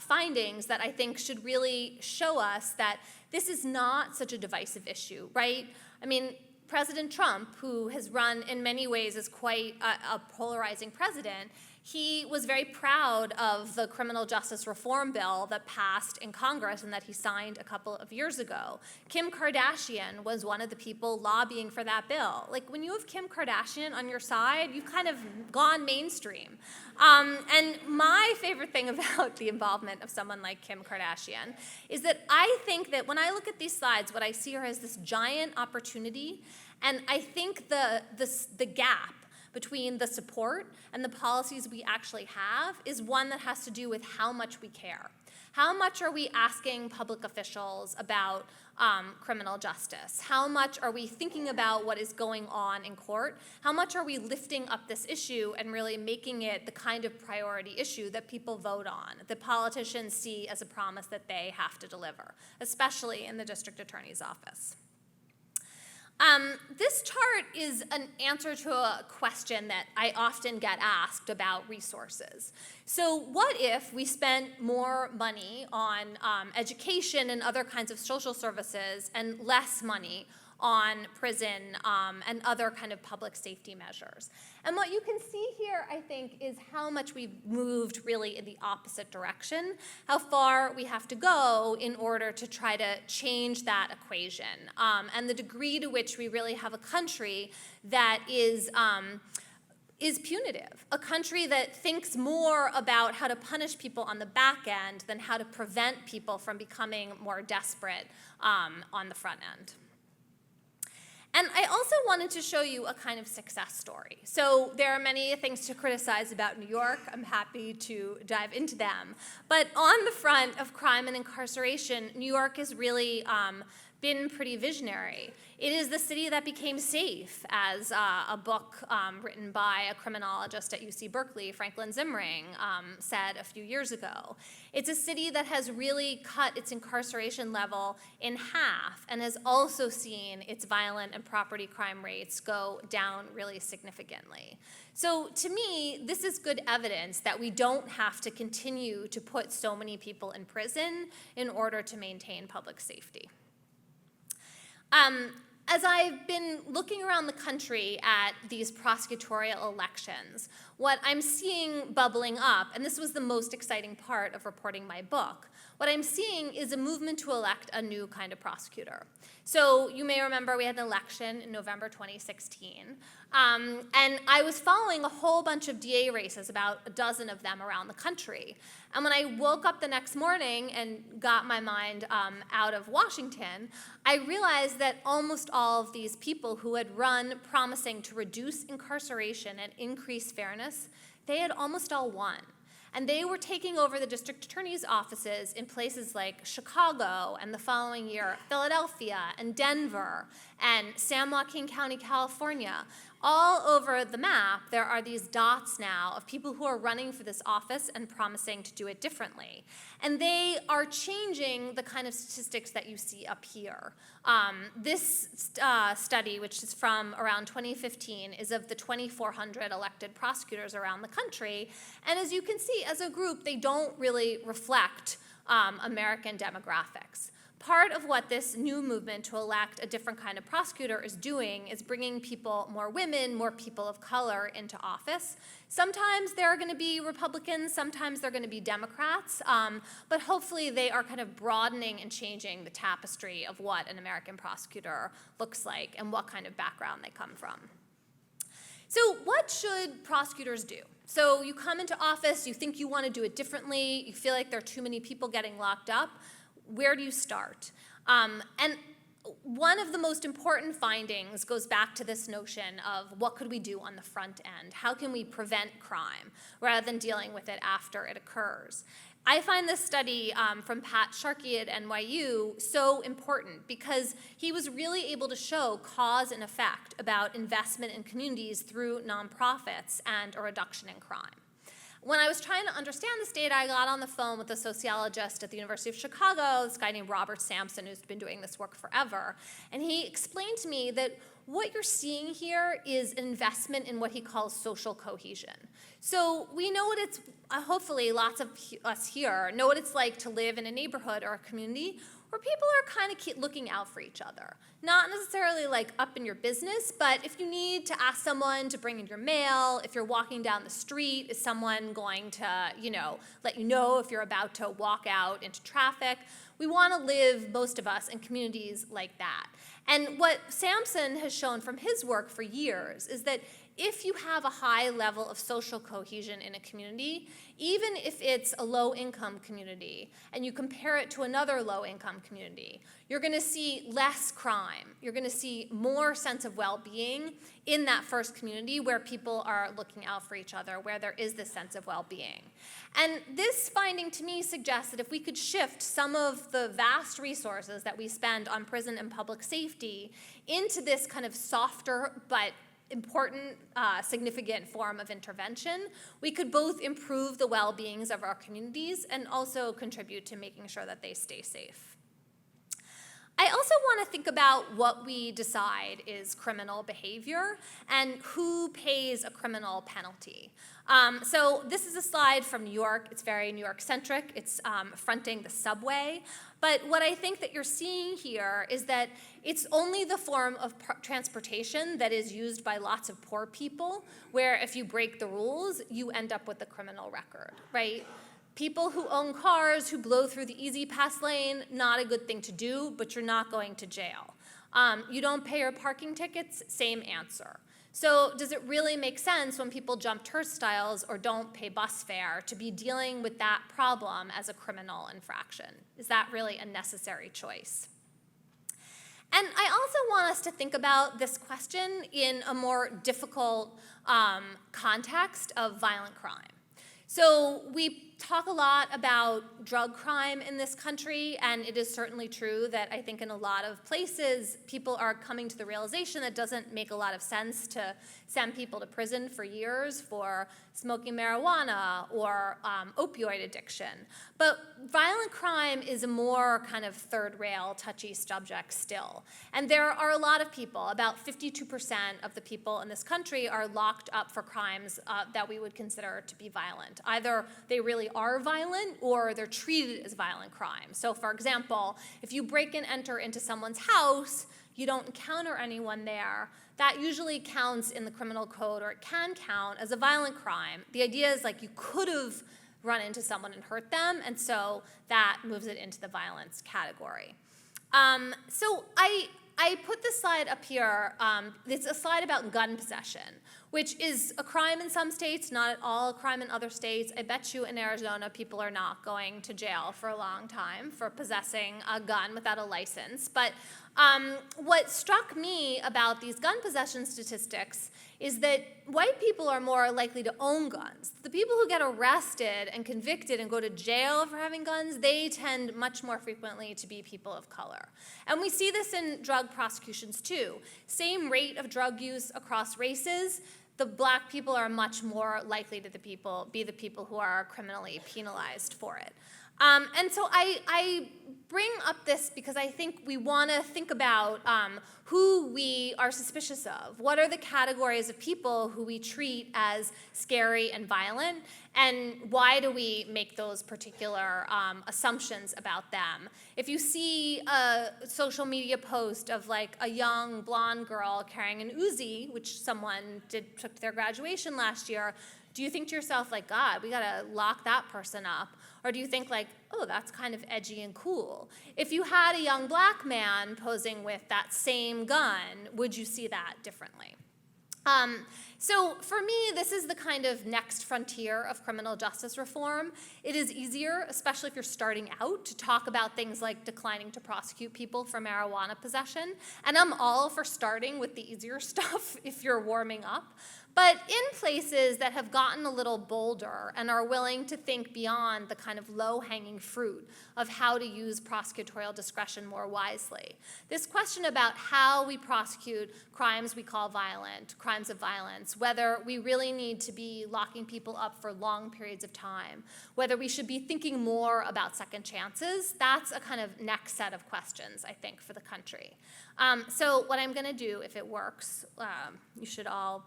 findings that I think should really show us that this is not such a divisive issue, right? I mean, President Trump, who has run in many ways as quite a polarizing president, He was very proud of the criminal justice reform bill that passed in Congress and that he signed a couple of years ago. Kim Kardashian was one of the people lobbying for that bill. Like, when you have Kim Kardashian on your side, you've kind of gone mainstream. And my favorite thing about the involvement of someone like Kim Kardashian is that I think that when I look at these slides, what I see her as this giant opportunity, and I think the gap between the support and the policies we actually have is one that has to do with how much we care. How much are we asking public officials about criminal justice? How much are we thinking about what is going on in court? How much are we lifting up this issue and really making it the kind of priority issue that people vote on, that politicians see as a promise that they have to deliver, especially in the district attorney's office? This chart is an answer to a question that I often get asked about resources. So what if we spent more money on education and other kinds of social services and less money on prison and other kind of public safety measures? And what you can see here, I think, is how much we've moved really in the opposite direction, how far we have to go in order to try to change that equation, and the degree to which we really have a country that is punitive, a country that thinks more about how to punish people on the back end than how to prevent people from becoming more desperate on the front end. And I also wanted to show you a kind of success story. So there are many things to criticize about New York. I'm happy to dive into them. But on the front of crime and incarceration, New York has really been pretty visionary. It is the city that became safe, as a book written by a criminologist at UC Berkeley, Franklin Zimring, said a few years ago. It's a city that has really cut its incarceration level in half and has also seen its violent and property crime rates go down really significantly. So to me, this is good evidence that we don't have to continue to put so many people in prison in order to maintain public safety. As I've been looking around the country at these prosecutorial elections, what I'm seeing bubbling up, and this was the most exciting part of reporting my book, what I'm seeing is a movement to elect a new kind of prosecutor. So you may remember we had an election in November 2016, and I was following a whole bunch of DA races, about a dozen of them around the country. And when I woke up the next morning and got my mind out of Washington, I realized that almost all of these people who had run promising to reduce incarceration and increase fairness, they had almost all won. And they were taking over the district attorney's offices in places like Chicago, and the following year, Philadelphia and Denver and San Joaquin County, California. All over the map, there are these dots now of people who are running for this office and promising to do it differently. And they are changing the kind of statistics that you see up here. This study, which is from around 2015, is of the 2,400 elected prosecutors around the country. And as you can see, as a group, they don't really reflect American demographics. Part of what this new movement to elect a different kind of prosecutor is doing is bringing people, more women, more people of color into office. Sometimes there are going to be Republicans, sometimes they're going to be Democrats, but hopefully they are kind of broadening and changing the tapestry of what an American prosecutor looks like and what kind of background they come from. So what should prosecutors do? So you come into office, you think you want to do it differently, you feel like there are too many people getting locked up. Where do you start? And one of the most important findings goes back to this notion of what could we do on the front end? How can we prevent crime rather than dealing with it after it occurs? I find this study from Pat Sharkey at NYU so important because he was really able to show cause and effect about investment in communities through nonprofits and a reduction in crime. When I was trying to understand this data, I got on the phone with a sociologist at the University of Chicago, this guy named Robert Sampson, who's been doing this work forever. And he explained to me that what you're seeing here is investment in what he calls social cohesion. So we know what it's, hopefully lots of us here know what it's like to live in a neighborhood or a community where people are kind of looking out for each other. Not necessarily like up in your business, but if you need to ask someone to bring in your mail, if you're walking down the street, is someone going to, let you know if you're about to walk out into traffic? We want to live, most of us, in communities like that. And what Samson has shown from his work for years is that if you have a high level of social cohesion in a community, even if it's a low-income community, and you compare it to another low-income community, you're going to see less crime. You're going to see more sense of well-being in that first community where people are looking out for each other, where there is this sense of well-being. And this finding, to me, suggests that if we could shift some of the vast resources that we spend on prison and public safety into this kind of softer but important, significant form of intervention, we could both improve the well-beings of our communities and also contribute to making sure that they stay safe. I also want to think about what we decide is criminal behavior and who pays a criminal penalty. So this is a slide from New York. It's very New York-centric. It's fronting the subway. But what I think that you're seeing here is that it's only the form of transportation that is used by lots of poor people, where if you break the rules, you end up with a criminal record, right? People who own cars, who blow through the easy pass lane, not a good thing to do, but you're not going to jail. You don't pay your parking tickets, same answer. So does it really make sense when people jump turnstiles or don't pay bus fare to be dealing with that problem as a criminal infraction? Is that really a necessary choice? And I also want us to think about this question in a more difficult context of violent crime. So we talk a lot about drug crime in this country, and it is certainly true that I think in a lot of places people are coming to the realization that it doesn't make a lot of sense to send people to prison for years for smoking marijuana or opioid addiction. But violent crime is a more kind of third rail, touchy subject still. And there are a lot of people, about 52% of the people in this country are locked up for crimes that we would consider to be violent. Either they really are violent or they're treated as violent crime. So for example, if you break and enter into someone's house, you don't encounter anyone there, that usually counts in the criminal code, or it can count as a violent crime. The idea is like you could have run into someone and hurt them, and so that moves it into the violence category. So I put this slide up here. It's a slide about gun possession, which is a crime in some states, not at all a crime in other states. I bet you in Arizona people are not going to jail for a long time for possessing a gun without a license. But what struck me about these gun possession statistics is that white people are more likely to own guns. The people who get arrested and convicted and go to jail for having guns, they tend much more frequently to be people of color. And we see this in drug prosecutions too. Same rate of drug use across races, the black people are much more likely to be the people who are criminally penalized for it. And so I bring up this because I think we want to think about who we are suspicious of. What are the categories of people who we treat as scary and violent, and why do we make those particular assumptions about them? If you see a social media post of like a young blonde girl carrying an Uzi, which someone took to their graduation last year, do you think to yourself like, God, we gotta lock that person up? Or do you think like, oh, that's kind of edgy and cool? If you had a young black man posing with that same gun, would you see that differently? So for me, this is the kind of next frontier of criminal justice reform. It is easier, especially if you're starting out, to talk about things like declining to prosecute people for marijuana possession. And I'm all for starting with the easier stuff if you're warming up. But in places that have gotten a little bolder and are willing to think beyond the kind of low-hanging fruit of how to use prosecutorial discretion more wisely, this question about how we prosecute crimes we call violent, crimes of violence, whether we really need to be locking people up for long periods of time, whether we should be thinking more about second chances, that's a kind of next set of questions, I think, for the country. So what I'm going to do, if it works, you should all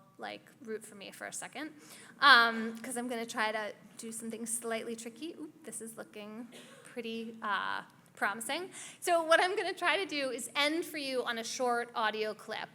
root for me for a second, because I'm going to try to do something slightly tricky. Oop, this is looking pretty promising. So what I'm going to try to do is end for you on a short audio clip.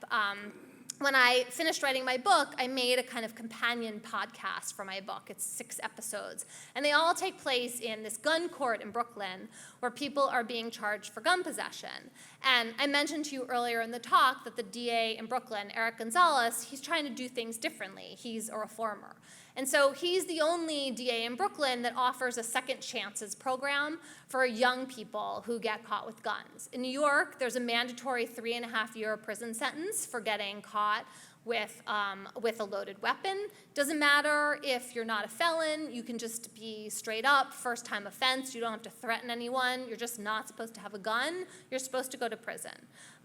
When I finished writing my book, I made a kind of companion podcast for my book. It's 6 episodes. And they all take place in this gun court in Brooklyn where people are being charged for gun possession. And I mentioned to you earlier in the talk that the DA in Brooklyn, Eric Gonzalez, he's trying to do things differently. He's a reformer. And so he's the only DA in Brooklyn that offers a second chances program for young people who get caught with guns. In New York, there's a mandatory 3.5-year prison sentence for getting caught with a loaded weapon. Doesn't matter if you're not a felon, you can just be straight up, first-time offense, you don't have to threaten anyone, you're just not supposed to have a gun, you're supposed to go to prison.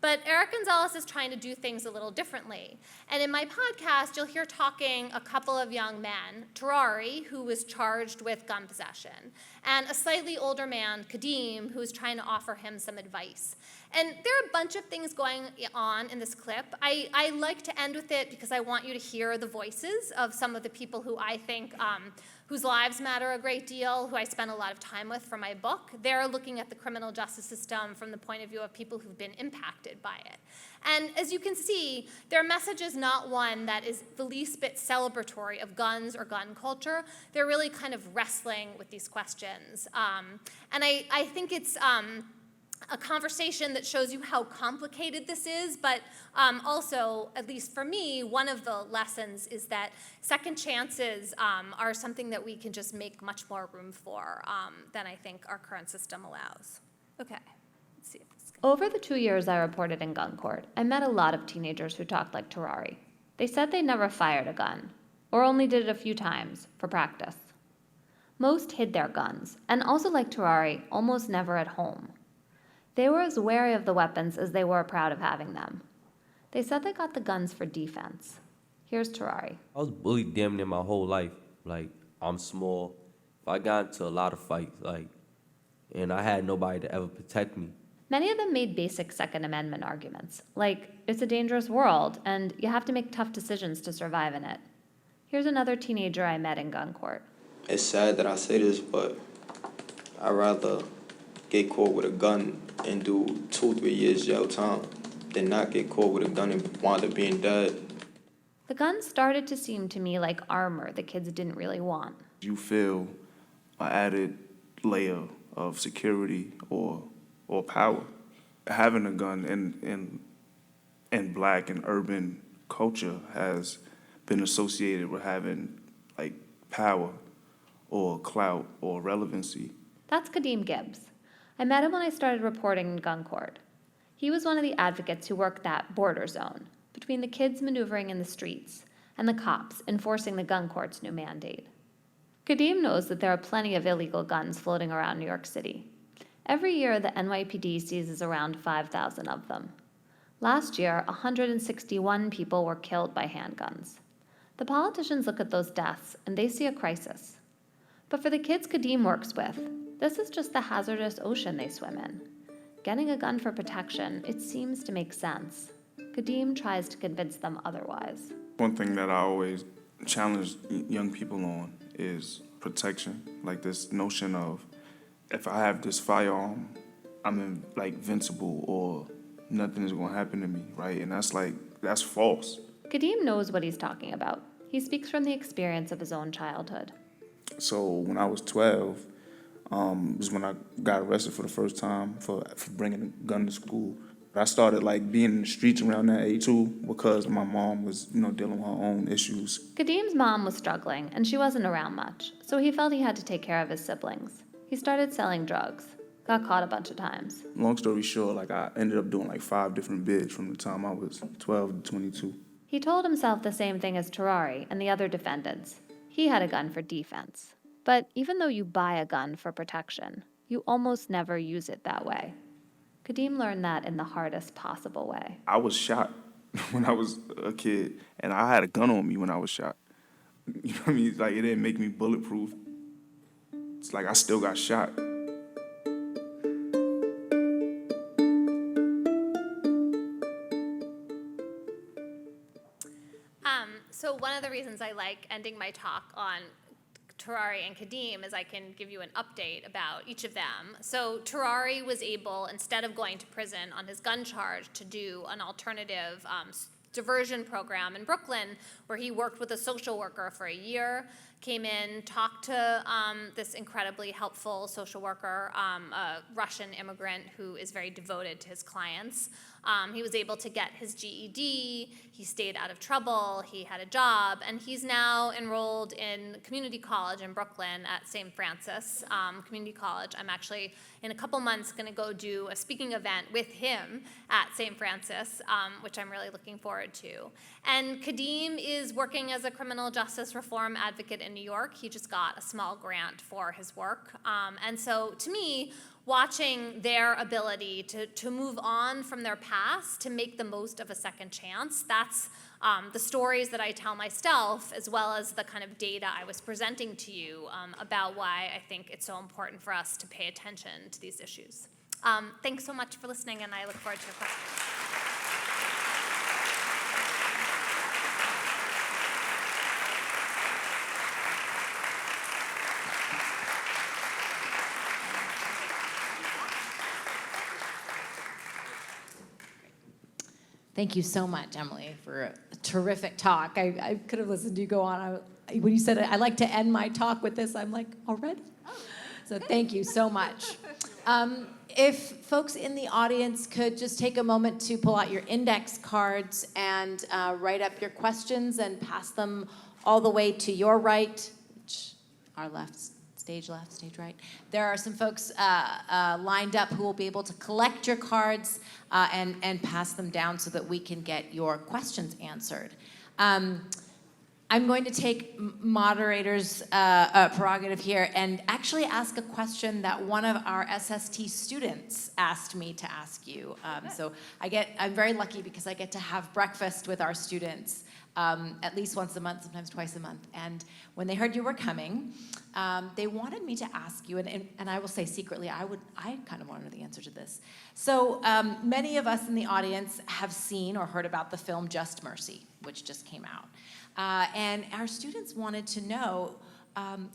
But Eric Gonzalez is trying to do things a little differently. And in my podcast, you'll hear talking a couple of young men, Terrari, who was charged with gun possession, and a slightly older man, Kadeem, who's trying to offer him some advice. And there are a bunch of things going on in this clip. I like to end with it because I want you to hear the voices of some of the people who I think, whose lives matter a great deal, who I spent a lot of time with for my book. They're looking at the criminal justice system from the point of view of people who've been impacted by it. And as you can see, their message is not one that is the least bit celebratory of guns or gun culture. They're really kind of wrestling with these questions. And I think it's a conversation that shows you how complicated this is, but also, at least for me, one of the lessons is that second chances are something that we can just make much more room for than I think our current system allows. Okay, let's see if this can... Over the 2 years I reported in gun court, I met a lot of teenagers who talked like Terrari. They said they never fired a gun, or only did it a few times, for practice. Most hid their guns, and also like Terrari, almost never at home. They were as wary of the weapons as they were proud of having them. They said they got the guns for defense. Here's Terrari. I was bullied damn near my whole life. Like, I'm small. I got into a lot of fights, and I had nobody to ever protect me. Many of them made basic Second Amendment arguments, like it's a dangerous world and you have to make tough decisions to survive in it. Here's another teenager I met in gun court. It's sad that I say this, but I'd rather get caught with a gun and do 2-3 years jail time than not get caught with a gun and wind up being dead. The guns started to seem to me like armor the kids didn't really want. You feel an added layer of security or power. Having a gun in Black and urban culture has been associated with having like power or clout or relevancy. That's Kadeem Gibbs. I met him when I started reporting in gun court. He was one of the advocates who worked that border zone between the kids maneuvering in the streets and the cops enforcing the gun court's new mandate. Kadeem knows that there are plenty of illegal guns floating around New York City. Every year, the NYPD seizes around 5,000 of them. Last year, 161 people were killed by handguns. The politicians look at those deaths and they see a crisis. But for the kids Kadeem works with, this is just the hazardous ocean they swim in. Getting a gun for protection, it seems to make sense. Kadeem tries to convince them otherwise. One thing that I always challenge young people on is protection. Like this notion of, if I have this firearm, I'm invincible or nothing is gonna happen to me, right? And that's false. Kadeem knows what he's talking about. He speaks from the experience of his own childhood. So when I was 12, was when I got arrested for the first time for bringing a gun to school. I started being in the streets around that age too because my mom was, dealing with her own issues. Kadeem's mom was struggling and she wasn't around much, so he felt he had to take care of his siblings. He started selling drugs, got caught a bunch of times. Long story short, I ended up doing 5 different bids from the time I was 12 to 22. He told himself the same thing as Terrari and the other defendants. He had a gun for defense. But even though you buy a gun for protection, you almost never use it that way. Kadeem learned that in the hardest possible way. I was shot when I was a kid, and I had a gun on me when I was shot. You know what I mean? It didn't make me bulletproof. It's I still got shot. So one of the reasons I like ending my talk on Terrari and Kadim is I can give you an update about each of them. So Terrari was able, instead of going to prison on his gun charge, to do an alternative diversion program in Brooklyn, where he worked with a social worker for a year, came in, talked to this incredibly helpful social worker, a Russian immigrant who is very devoted to his clients. He was able to get his GED, he stayed out of trouble, he had a job, and he's now enrolled in community college in Brooklyn at St. Francis Community College. I'm actually, in a couple months, gonna go do a speaking event with him at St. Francis, which I'm really looking forward to. And Kadim is working as a criminal justice reform advocate in New York. He just got a small grant for his work. And so to me, watching their ability to move on from their past, to make the most of a second chance, that's the stories that I tell myself, as well as the kind of data I was presenting to you about why I think it's so important for us to pay attention to these issues. Thanks so much for listening, and I look forward to your questions. Thank you so much, Emily, for a terrific talk. I could have listened to you go on. When you said I like to end my talk with this, I'm like, already? So thank you so much. If folks in the audience could just take a moment to pull out your index cards and write up your questions and pass them all the way to your right, which our left, stage right. There are some folks lined up who will be able to collect your cards and pass them down so that we can get your questions answered. I'm going to take moderator's prerogative here and actually ask a question that one of our SST students asked me to ask you. So I'm very lucky because I get to have breakfast with our students at least once a month, sometimes twice a month. And when they heard you were coming, they wanted me to ask you, and I will say secretly, I kind of want to know the answer to this. So many of us in the audience have seen or heard about the film Just Mercy, which just came out. And our students wanted to know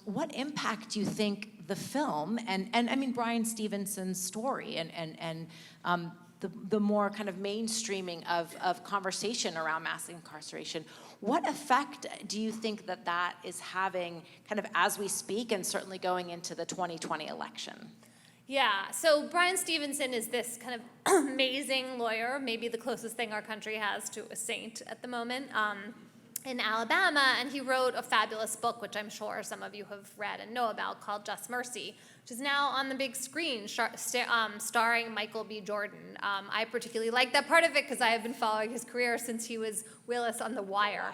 what impact do you think the film and I mean Brian Stevenson's story and the more kind of mainstreaming of conversation around mass incarceration, what effect do you think that is having kind of as we speak and certainly going into the 2020 election? Yeah, so Brian Stevenson is this kind of amazing lawyer, maybe the closest thing our country has to a saint at the moment, in Alabama, and he wrote a fabulous book, which I'm sure some of you have read and know about, called Just Mercy, which is now on the big screen, starring Michael B. Jordan. I particularly like that part of it because I have been following his career since he was Willis on The Wire.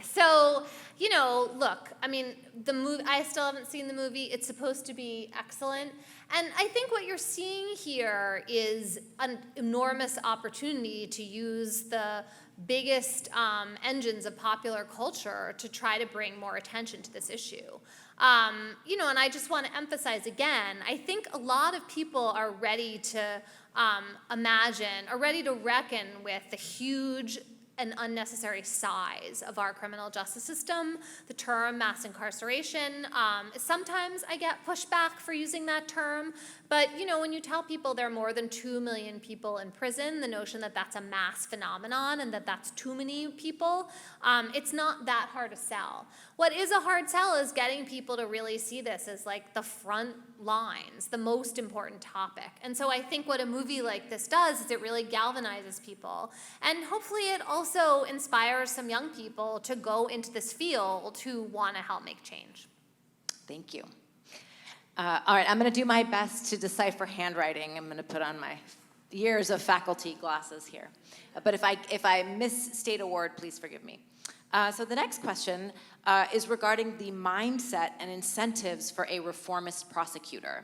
So, you know, look, I mean, the movie, I still haven't seen the movie. It's supposed to be excellent. And I think what you're seeing here is an enormous opportunity to use the biggest engines of popular culture to try to bring more attention to this issue. You know, and I just want to emphasize again, I think a lot of people are ready to imagine, are ready to reckon with the huge and unnecessary size of our criminal justice system. The term mass incarceration, sometimes I get pushback for using that term, but you know, when you tell people there are more than 2 million people in prison, the notion that that's a mass phenomenon and that that's too many people, it's not that hard to sell. What is a hard sell is getting people to really see this as like the front lines, the most important topic. And so I think what a movie like this does is it really galvanizes people. And hopefully it also inspires some young people to go into this field who want to help make change. Thank you. All right, I'm going to do my best to decipher handwriting. I'm going to put on my years of faculty glasses here. But if I misstate a word, please forgive me. So the next question is regarding the mindset and incentives for a reformist prosecutor.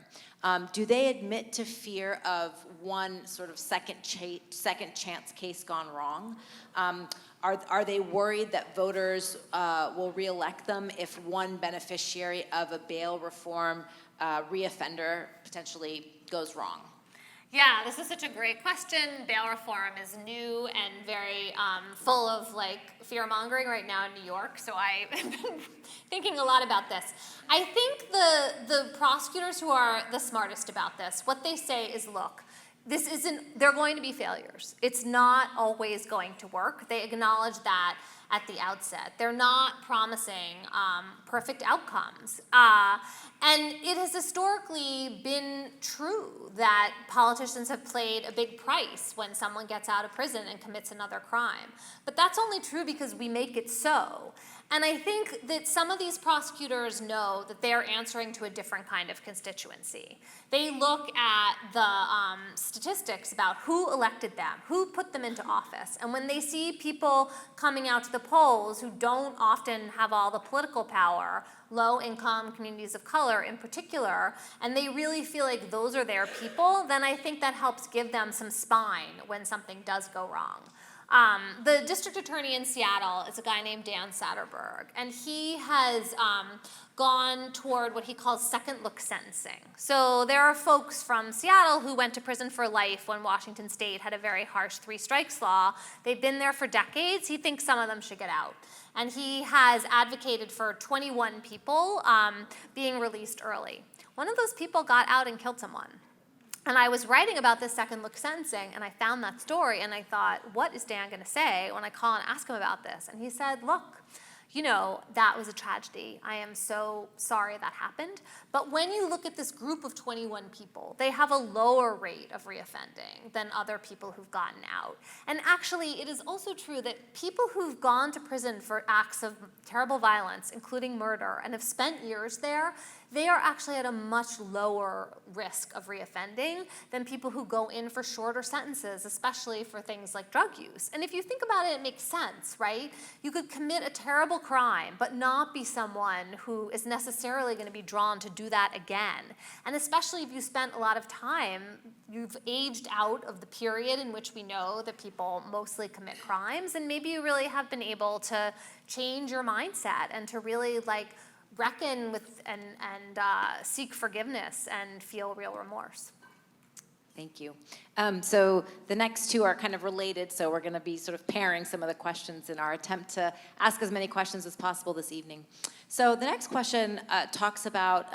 Do they admit to fear of one sort of second chance case gone wrong? Are they worried that voters will reelect them if one beneficiary of a bail reform reoffender potentially goes wrong? Yeah, this is such a great question. Bail reform is new and very full of fear-mongering right now in New York, so I've been thinking a lot about this. I think the prosecutors who are the smartest about this, what they say is, look, they're going to be failures. It's not always going to work. They acknowledge that at the outset. They're not promising perfect outcomes. And it has historically been true that politicians have paid a big price when someone gets out of prison and commits another crime. But that's only true because we make it so. And I think that some of these prosecutors know that they're answering to a different kind of constituency. They look at the statistics about who elected them, who put them into office. And when they see people coming out to the polls who don't often have all the political power, low-income communities of color in particular, and they really feel like those are their people, then I think that helps give them some spine when something does go wrong. The district attorney in Seattle is a guy named Dan Satterberg, and he has gone toward what he calls second look sentencing. So there are folks from Seattle who went to prison for life when Washington State had a very harsh 3 strikes law. They've been there for decades. He thinks some of them should get out. And he has advocated for 21 people being released early. One of those people got out and killed someone. And I was writing about this second look sentencing, and I found that story, and I thought, what is Dan going to say when I call and ask him about this? And he said, look, you know, that was a tragedy. I am so sorry that happened. But when you look at this group of 21 people, they have a lower rate of reoffending than other people who've gotten out. And actually, it is also true that people who've gone to prison for acts of terrible violence, including murder, and have spent years there, they are actually at a much lower risk of reoffending than people who go in for shorter sentences, especially for things like drug use. And if you think about it, it makes sense, right? You could commit a terrible crime, but not be someone who is necessarily going to be drawn to do that again. And especially if you spent a lot of time, you've aged out of the period in which we know that people mostly commit crimes, and maybe you really have been able to change your mindset and to really reckon with and seek forgiveness and feel real remorse. Thank you. So the next two are kind of related, so we're going to be sort of pairing some of the questions in our attempt to ask as many questions as possible this evening. So the next question talks about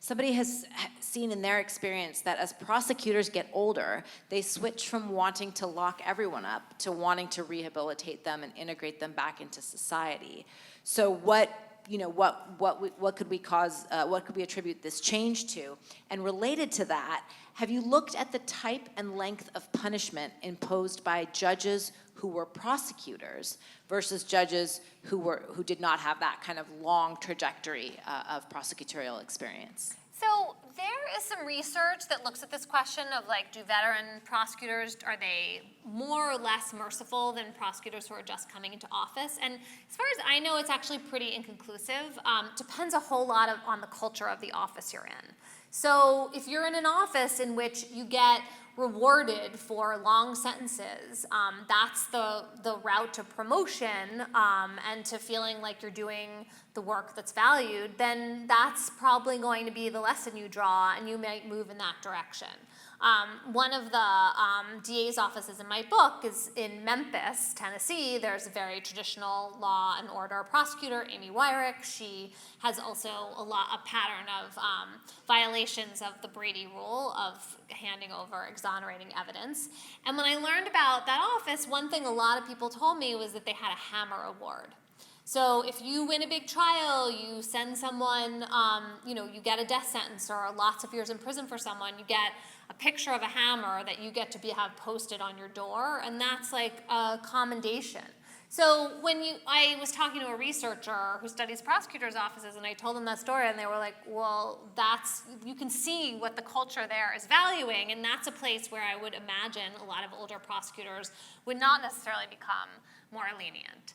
somebody has seen in their experience that as prosecutors get older, they switch from wanting to lock everyone up to wanting to rehabilitate them and integrate them back into society. So what could we attribute this change to? And related to that, have you looked at the type and length of punishment imposed by judges who were prosecutors versus judges who did not have that kind of long trajectory of prosecutorial experience? So there is some research that looks at this question of do veteran prosecutors, are they more or less merciful than prosecutors who are just coming into office? And as far as I know, it's actually pretty inconclusive. Depends a whole lot on the culture of the office you're in. So if you're in an office in which you get rewarded for long sentences, that's the route to promotion and to feeling like you're doing the work that's valued, then that's probably going to be the lesson you draw, and you might move in that direction. One of the DA's offices in my book is in Memphis, Tennessee. There's a very traditional law and order prosecutor, Amy Wyrick. She has also a pattern of violations of the Brady rule of handing over exonerating evidence. And when I learned about that office, one thing a lot of people told me was that they had a hammer award. So if you win a big trial, you send someone, you get a death sentence or lots of years in prison for someone, you get a picture of a hammer that you get to have posted on your door, and that's like a commendation. So I was talking to a researcher who studies prosecutors' offices, and I told them that story, and they were like, well, you can see what the culture there is valuing, and that's a place where I would imagine a lot of older prosecutors would not necessarily become more lenient.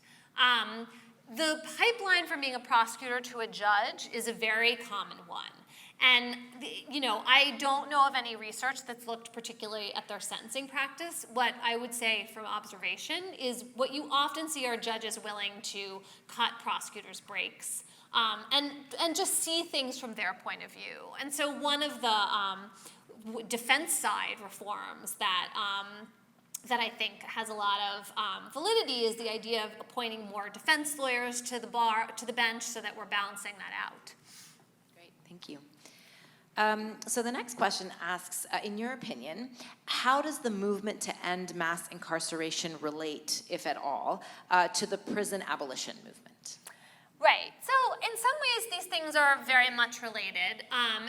The pipeline from being a prosecutor to a judge is a very common one. And, I don't know of any research that's looked particularly at their sentencing practice. What I would say from observation is what you often see are judges willing to cut prosecutors' breaks and just see things from their point of view. And so one of the defense side reforms that that I think has a lot of validity is the idea of appointing more defense lawyers to the bench, so that we're balancing that out. Great, thank you. So the next question asks, in your opinion, how does the movement to end mass incarceration relate, if at all, to the prison abolition movement? Right. So in some ways, these things are very much related,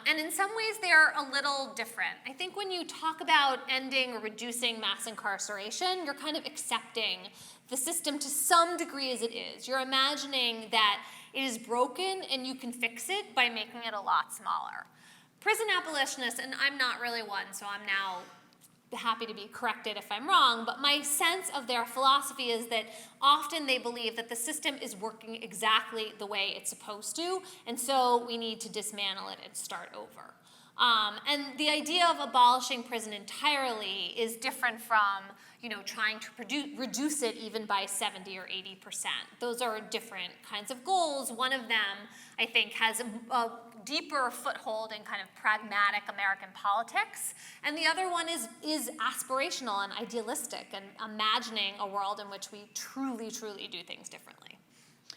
and in some ways, they're a little different. I think when you talk about ending or reducing mass incarceration, you're kind of accepting the system to some degree as it is. You're imagining that it is broken and you can fix it by making it a lot smaller. Prison abolitionists, and I'm not really one, so I'm now happy to be corrected if I'm wrong, but my sense of their philosophy is that often they believe that the system is working exactly the way it's supposed to, and so we need to dismantle it and start over. And the idea of abolishing prison entirely is different from, trying to reduce it even by 70 or 80%. Those are different kinds of goals. One of them, I think, has a deeper foothold in kind of pragmatic American politics, and the other one is aspirational and idealistic and imagining a world in which we truly, truly do things differently.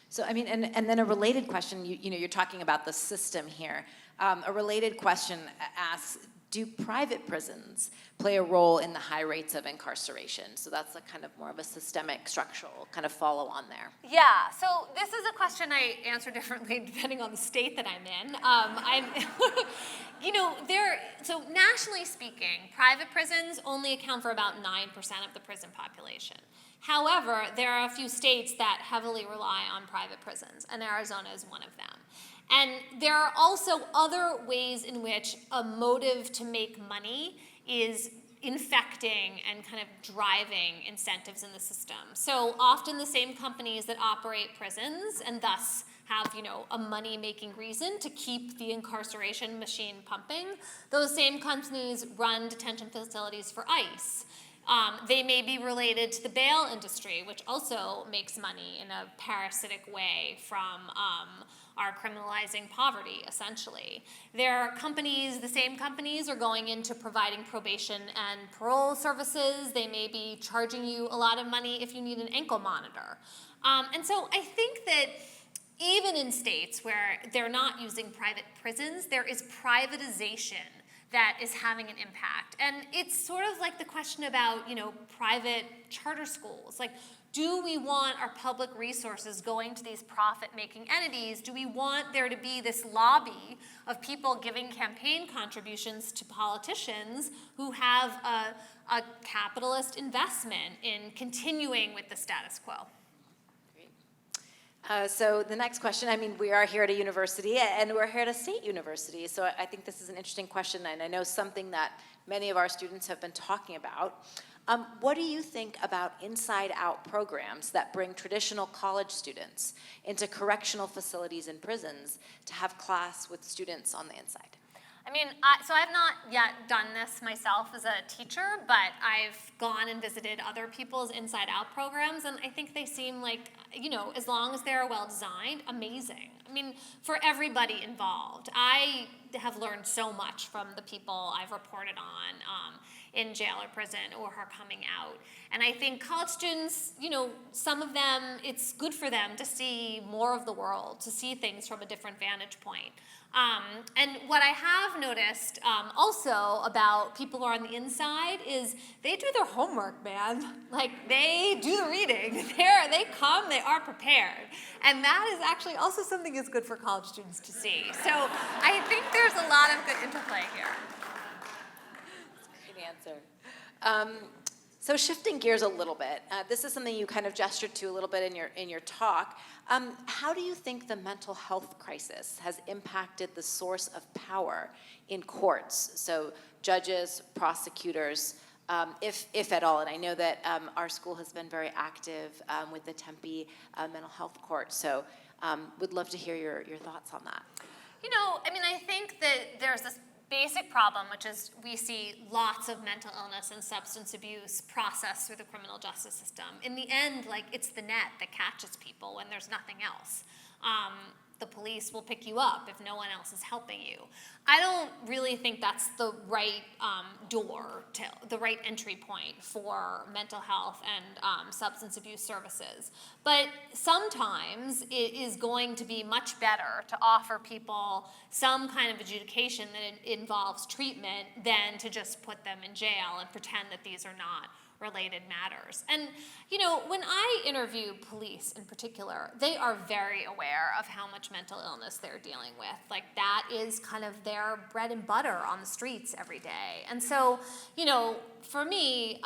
So, I mean, and then a related question, you're talking about the system here. A related question asks, do private prisons play a role in the high rates of incarceration? So that's a kind of more of a systemic, structural kind of follow on there. Yeah, so this is a question I answer differently depending on the state that I'm in. So nationally speaking, private prisons only account for about 9% of the prison population. However, there are a few states that heavily rely on private prisons, and Arizona is one of them. And there are also other ways in which a motive to make money is infecting and kind of driving incentives in the system. So often the same companies that operate prisons and thus have, a money-making reason to keep the incarceration machine pumping, those same companies run detention facilities for ICE. They may be related to the bail industry, which also makes money in a parasitic way from our criminalizing poverty, essentially. There are companies, the same companies are going into providing probation and parole services. They may be charging you a lot of money if you need an ankle monitor. And so I think that even in states where they're not using private prisons, there is privatization that is having an impact. And it's sort of like the question about, private charter schools. Like, do we want our public resources going to these profit-making entities? Do we want there to be this lobby of people giving campaign contributions to politicians who have a capitalist investment in continuing with the status quo? So the next question, we are here at a university, and we're here at a state university, so I think this is an interesting question, and I know something that many of our students have been talking about. What do you think about inside-out programs that bring traditional college students into correctional facilities and prisons to have class with students on the inside? So I've not yet done this myself as a teacher, but I've gone and visited other people's inside-out programs, and I think they seem like, as long as they're well-designed, amazing. For everybody involved. I have learned so much from the people I've reported on in jail or prison or are coming out. And I think college students, some of them, it's good for them to see more of the world, to see things from a different vantage point. And what I have noticed also about people who are on the inside is they do their homework, man. Like, they do the reading. They come, they are prepared. And that is actually also something that's good for college students to see. So I think there's a lot of good interplay here. Good answer. So shifting gears a little bit, this is something you kind of gestured to a little bit in your talk. How do you think the mental health crisis has impacted the source of power in courts? So judges, prosecutors, if at all. And I know that our school has been very active with the Tempe Mental Health Court. So would love to hear your thoughts on that. I think that there's this basic problem, which is we see lots of mental illness and substance abuse processed through the criminal justice system. In the end, it's the net that catches people when there's nothing else. the police will pick you up if no one else is helping you. I don't really think that's the right the right entry point for mental health and substance abuse services. But sometimes it is going to be much better to offer people some kind of adjudication that involves treatment than to just put them in jail and pretend that these are not related matters. And, when I interview police in particular, they are very aware of how much mental illness they're dealing with. Like, that is kind of their bread and butter on the streets every day. And so, for me,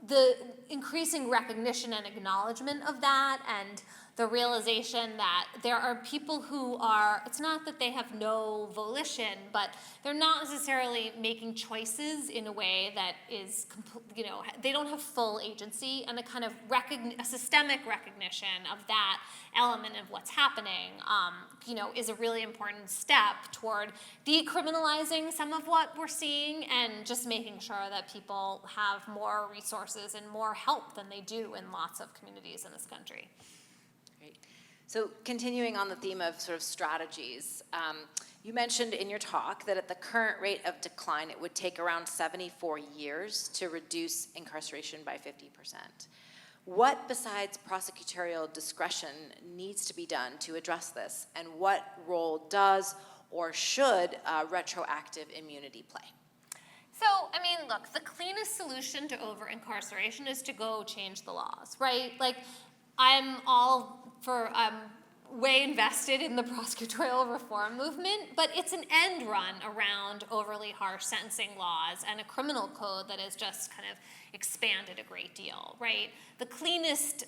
the increasing recognition and acknowledgement of that, and the realization that there are people who are, it's not that they have no volition, but they're not necessarily making choices in a way that is, they don't have full agency, and a kind of a systemic recognition of that element of what's happening, is a really important step toward decriminalizing some of what we're seeing, and just making sure that people have more resources and more help than they do in lots of communities in this country. So continuing on the theme of sort of strategies, you mentioned in your talk that at the current rate of decline, it would take around 74 years to reduce incarceration by 50%. What besides prosecutorial discretion needs to be done to address this, and what role does or should retroactive immunity play? So, look, the cleanest solution to over-incarceration is to go change the laws, right? Like, I'm way invested in the prosecutorial reform movement, but it's an end run around overly harsh sentencing laws and a criminal code that has just kind of expanded a great deal, right? The cleanest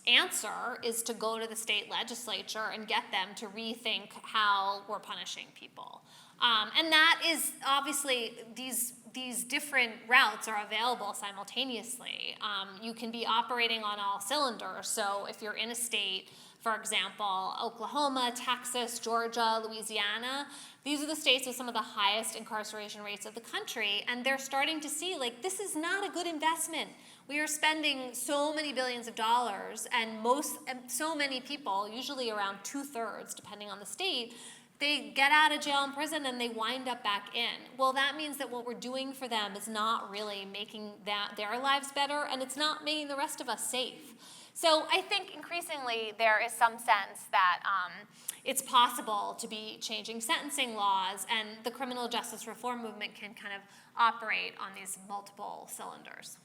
answer is to go to the state legislature and get them to rethink how we're punishing people. And that is obviously, these different routes are available simultaneously. You can be operating on all cylinders. So if you're in a state, for example, Oklahoma, Texas, Georgia, Louisiana, these are the states with some of the highest incarceration rates of the country, and they're starting to see, like, this is not a good investment. We are spending so many billions of dollars, and so many people, usually around 2/3, depending on the state, they get out of jail and prison and they wind up back in. Well, that means that what we're doing for them is not really making their lives better, and it's not making the rest of us safe. So I think increasingly there is some sense that it's possible to be changing sentencing laws, and the criminal justice reform movement can kind of operate on these multiple cylinders.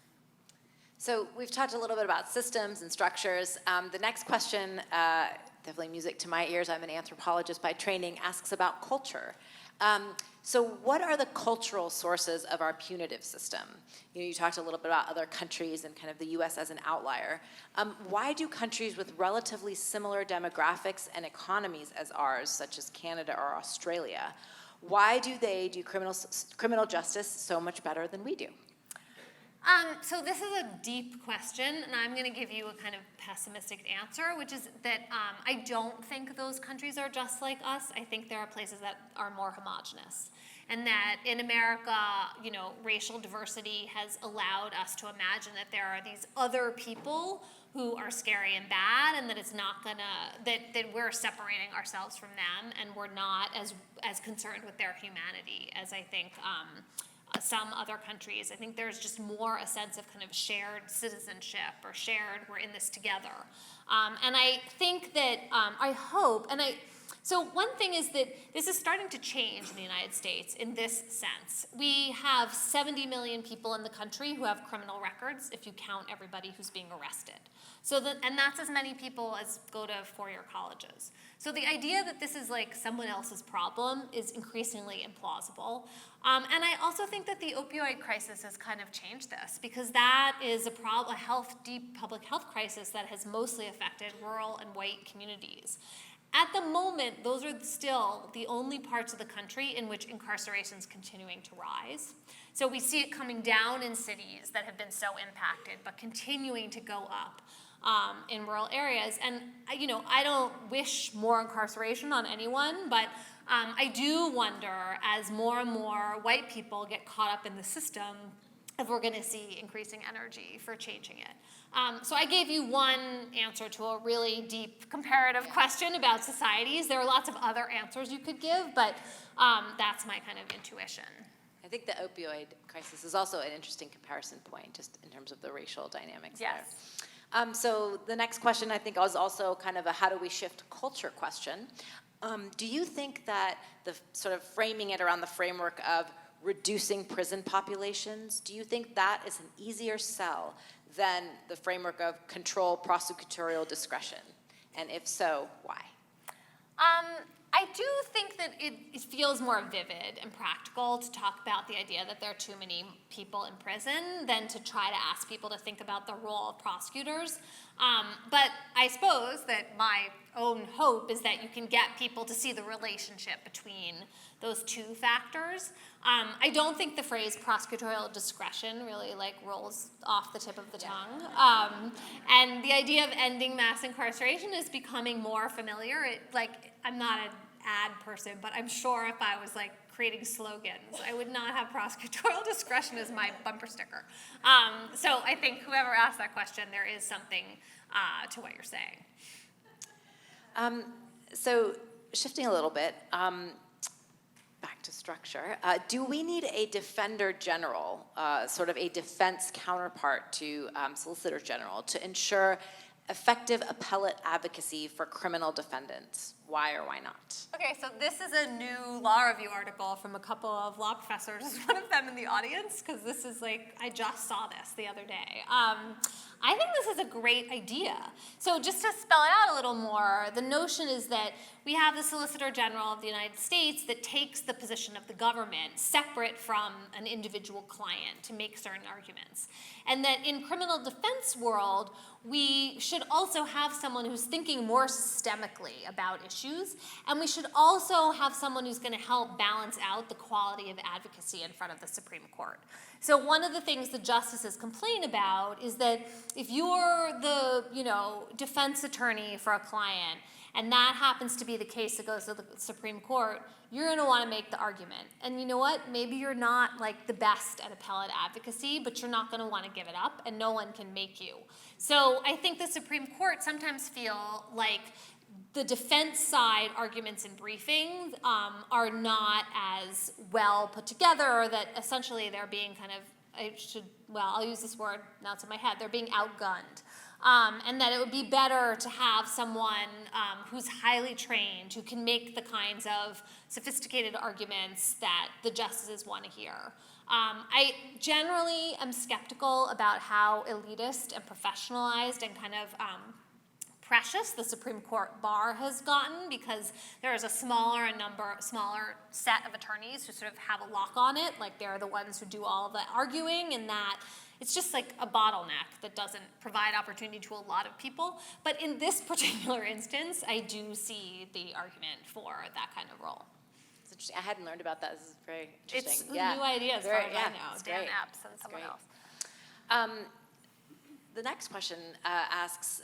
So we've talked a little bit about systems and structures. The next question, definitely music to my ears, I'm an anthropologist by training, asks about culture. So what are the cultural sources of our punitive system? You talked a little bit about other countries and kind of the US as an outlier. Why do countries with relatively similar demographics and economies as ours, such as Canada or Australia, why do they do criminal justice so much better than we do? So this is a deep question, and I'm going to give you a kind of pessimistic answer, which is that I don't think those countries are just like us. I think there are places that are more homogenous, and that in America, racial diversity has allowed us to imagine that there are these other people who are scary and bad, and that it's not that we're separating ourselves from them, and we're not as concerned with their humanity as I think some other countries. I think there's just more a sense of kind of shared citizenship, or we're in this together. And I think that, so one thing is that this is starting to change in the United States in this sense. We have 70 million people in the country who have criminal records, if you count everybody who's being arrested. And that's as many people as go to four-year colleges. So the idea that this is like someone else's problem is increasingly implausible. And I also think that the opioid crisis has kind of changed this, because that is a deep public health crisis that has mostly affected rural and white communities. At the moment, those are still the only parts of the country in which incarceration is continuing to rise. So we see it coming down in cities that have been so impacted, but continuing to go up in rural areas. And I don't wish more incarceration on anyone, but I do wonder, as more and more white people get caught up in the system, if we're going to see increasing energy for changing it. So I gave you one answer to a really deep comparative question about societies. There are lots of other answers you could give, but that's my kind of intuition. I think the opioid crisis is also an interesting comparison point, just in terms of the racial dynamics Yes. there. So the next question, I think, is also kind of a how do we shift culture question. Do you think that the sort of framing it around the framework of reducing prison populations, do you think that is an easier sell than the framework of control prosecutorial discretion? And if so, why? I do think that it feels more vivid and practical to talk about the idea that there are too many people in prison than to try to ask people to think about the role of prosecutors. But I suppose that my own hope is that you can get people to see the relationship between those two factors. I don't think the phrase prosecutorial discretion really rolls off the tip of the tongue. And the idea of ending mass incarceration is becoming more familiar. I'm not an ad person, but I'm sure if I was creating slogans, I would not have prosecutorial discretion as my bumper sticker. So I think whoever asked that question, there is something to what you're saying. So shifting a little bit, back to structure, do we need a defender general, sort of a defense counterpart to solicitor general, to ensure effective appellate advocacy for criminal defendants? Why or why not? Okay, so this is a new law review article from a couple of law professors. One of them in the audience, because this is I just saw this the other day. I think this is a great idea. So just to spell it out a little more, the notion is that we have the Solicitor General of the United States that takes the position of the government separate from an individual client to make certain arguments. And that in criminal defense world, we should also have someone who's thinking more systemically about issues, and we should also have someone who's going to help balance out the quality of advocacy in front of the Supreme Court. So one of the things the justices complain about is that if you're the defense attorney for a client, and that happens to be the case that goes to the Supreme Court, you're going to want to make the argument. And you know what? Maybe you're not the best at appellate advocacy, but you're not going to want to give it up, and no one can make you. So I think the Supreme Court sometimes feel like the defense side arguments and briefings are not as well put together, or that essentially they're being I'll use this word, now it's in my head, they're being outgunned. And that it would be better to have someone who's highly trained, who can make the kinds of sophisticated arguments that the justices want to hear. I generally am skeptical about how elitist and professionalized and kind of precious the Supreme Court bar has gotten, because there is a smaller set of attorneys who sort of have a lock on it, they're the ones who do all the arguing, and that it's just a bottleneck that doesn't provide opportunity to a lot of people. But in this particular instance, I do see the argument for that kind of role. It's interesting. I hadn't learned about that. This is very interesting. It's new idea as far as I know. It's Dan great. Epps and someone else. The next question asks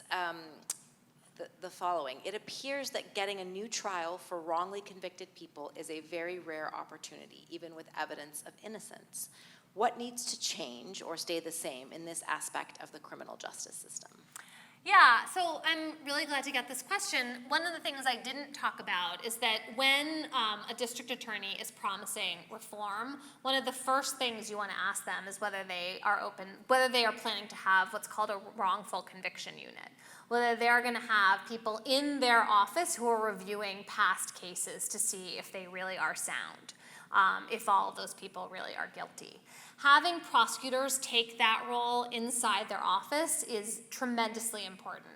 the following. It appears that getting a new trial for wrongly convicted people is a very rare opportunity, even with evidence of innocence. What needs to change or stay the same in this aspect of the criminal justice system? Yeah, so I'm really glad to get this question. One of the things I didn't talk about is that when a district attorney is promising reform, one of the first things you want to ask them is whether they are planning to have what's called a wrongful conviction unit, whether they're going to have people in their office who are reviewing past cases to see if they really are sound, if all of those people really are guilty. Having prosecutors take that role inside their office is tremendously important.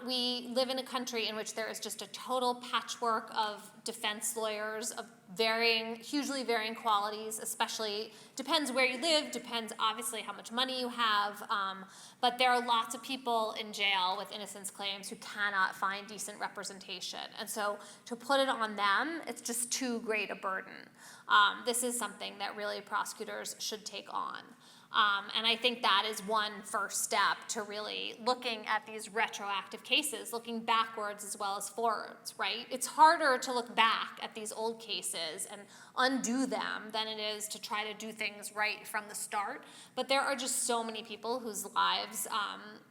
We live in a country in which there is just a total patchwork of defense lawyers of hugely varying qualities, especially, depends where you live, depends obviously how much money you have, but there are lots of people in jail with innocence claims who cannot find decent representation. And so to put it on them, it's just too great a burden. This is something that really prosecutors should take on. And I think that is one first step to really looking at these retroactive cases, looking backwards as well as forwards, right? It's harder to look back at these old cases and undo them than it is to try to do things right from the start. But there are just so many people whose lives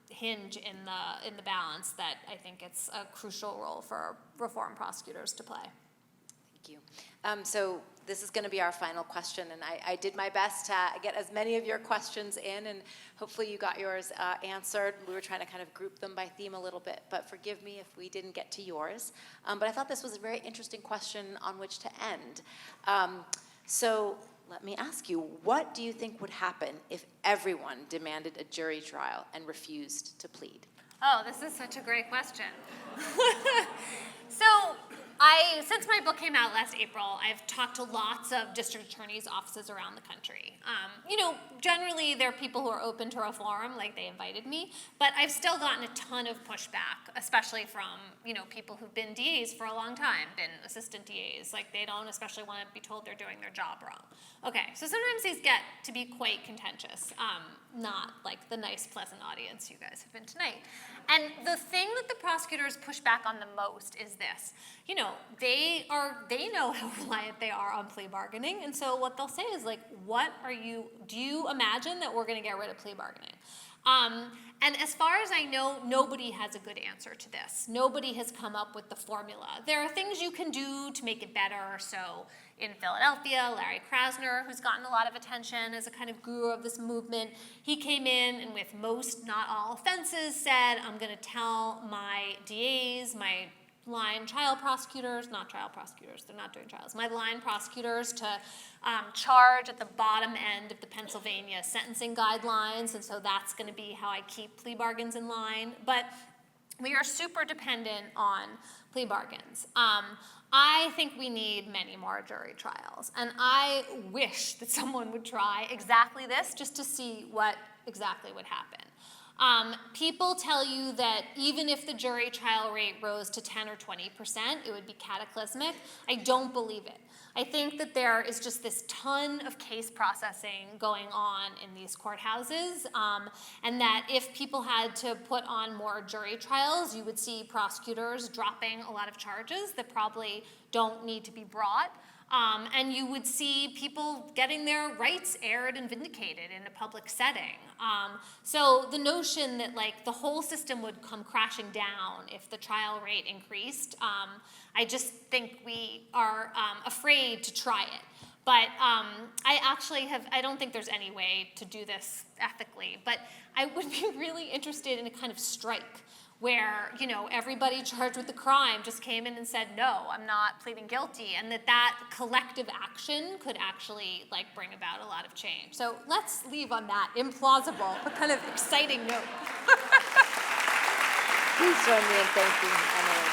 hinge in the balance that I think it's a crucial role for reform prosecutors to play. Thank you. So this is going to be our final question, and I did my best to get as many of your questions in, and hopefully you got yours answered. We were trying to kind of group them by theme a little bit, but forgive me if we didn't get to yours. But I thought this was a very interesting question on which to end. So let me ask you, what do you think would happen if everyone demanded a jury trial and refused to plead? Oh, this is such a great question. So since my book came out last April, I've talked to lots of district attorneys' offices around the country. Generally they're people who are open to reform, like they invited me, but I've still gotten a ton of pushback, especially from, people who've been DAs for a long time, been assistant DAs, like they don't especially want to be told they're doing their job wrong. Okay, so sometimes these get to be quite contentious, not like the nice, pleasant audience you guys have been tonight. And the thing that the prosecutors push back on the most is this. They know how reliant they are on plea bargaining, and so what they'll say is like, do you imagine that we're gonna get rid of plea bargaining? And as far as I know, nobody has a good answer to this. Nobody has come up with the formula. There are things you can do to make it better. So in Philadelphia, Larry Krasner, who's gotten a lot of attention as a kind of guru of this movement, he came in and with most, not all offenses, said, I'm gonna tell my DAs, my line trial prosecutors, not trial prosecutors, they're not doing trials, my line prosecutors to charge at the bottom end of the Pennsylvania sentencing guidelines, and so that's gonna be how I keep plea bargains in line. But we are super dependent on plea bargains. I think we need many more jury trials, and I wish that someone would try exactly this just to see what exactly would happen. People tell you that even if the jury trial rate rose to 10 or 20%, it would be cataclysmic. I don't believe it. I think that there is just this ton of case processing going on in these courthouses, and that if people had to put on more jury trials, you would see prosecutors dropping a lot of charges that probably don't need to be brought. And you would see people getting their rights aired and vindicated in a public setting. So the notion that like the whole system would come crashing down if the trial rate increased, I just think we are afraid to try it. But I don't think there's any way to do this ethically, but I would be really interested in a kind of strike where, everybody charged with the crime just came in and said, no, I'm not pleading guilty, and that collective action could actually, bring about a lot of change. So let's leave on that implausible but kind of exciting note. Please join me in thanking Emily.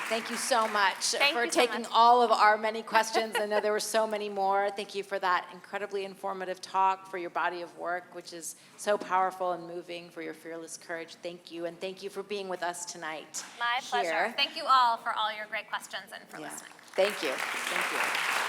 Thank you so much for taking all of our many questions. I know there were so many more. Thank you for that incredibly informative talk, for your body of work, which is so powerful and moving, for your fearless courage. Thank you, and thank you for being with us tonight. My pleasure. Thank you all for all your great questions and for listening. Thank you. Thank you.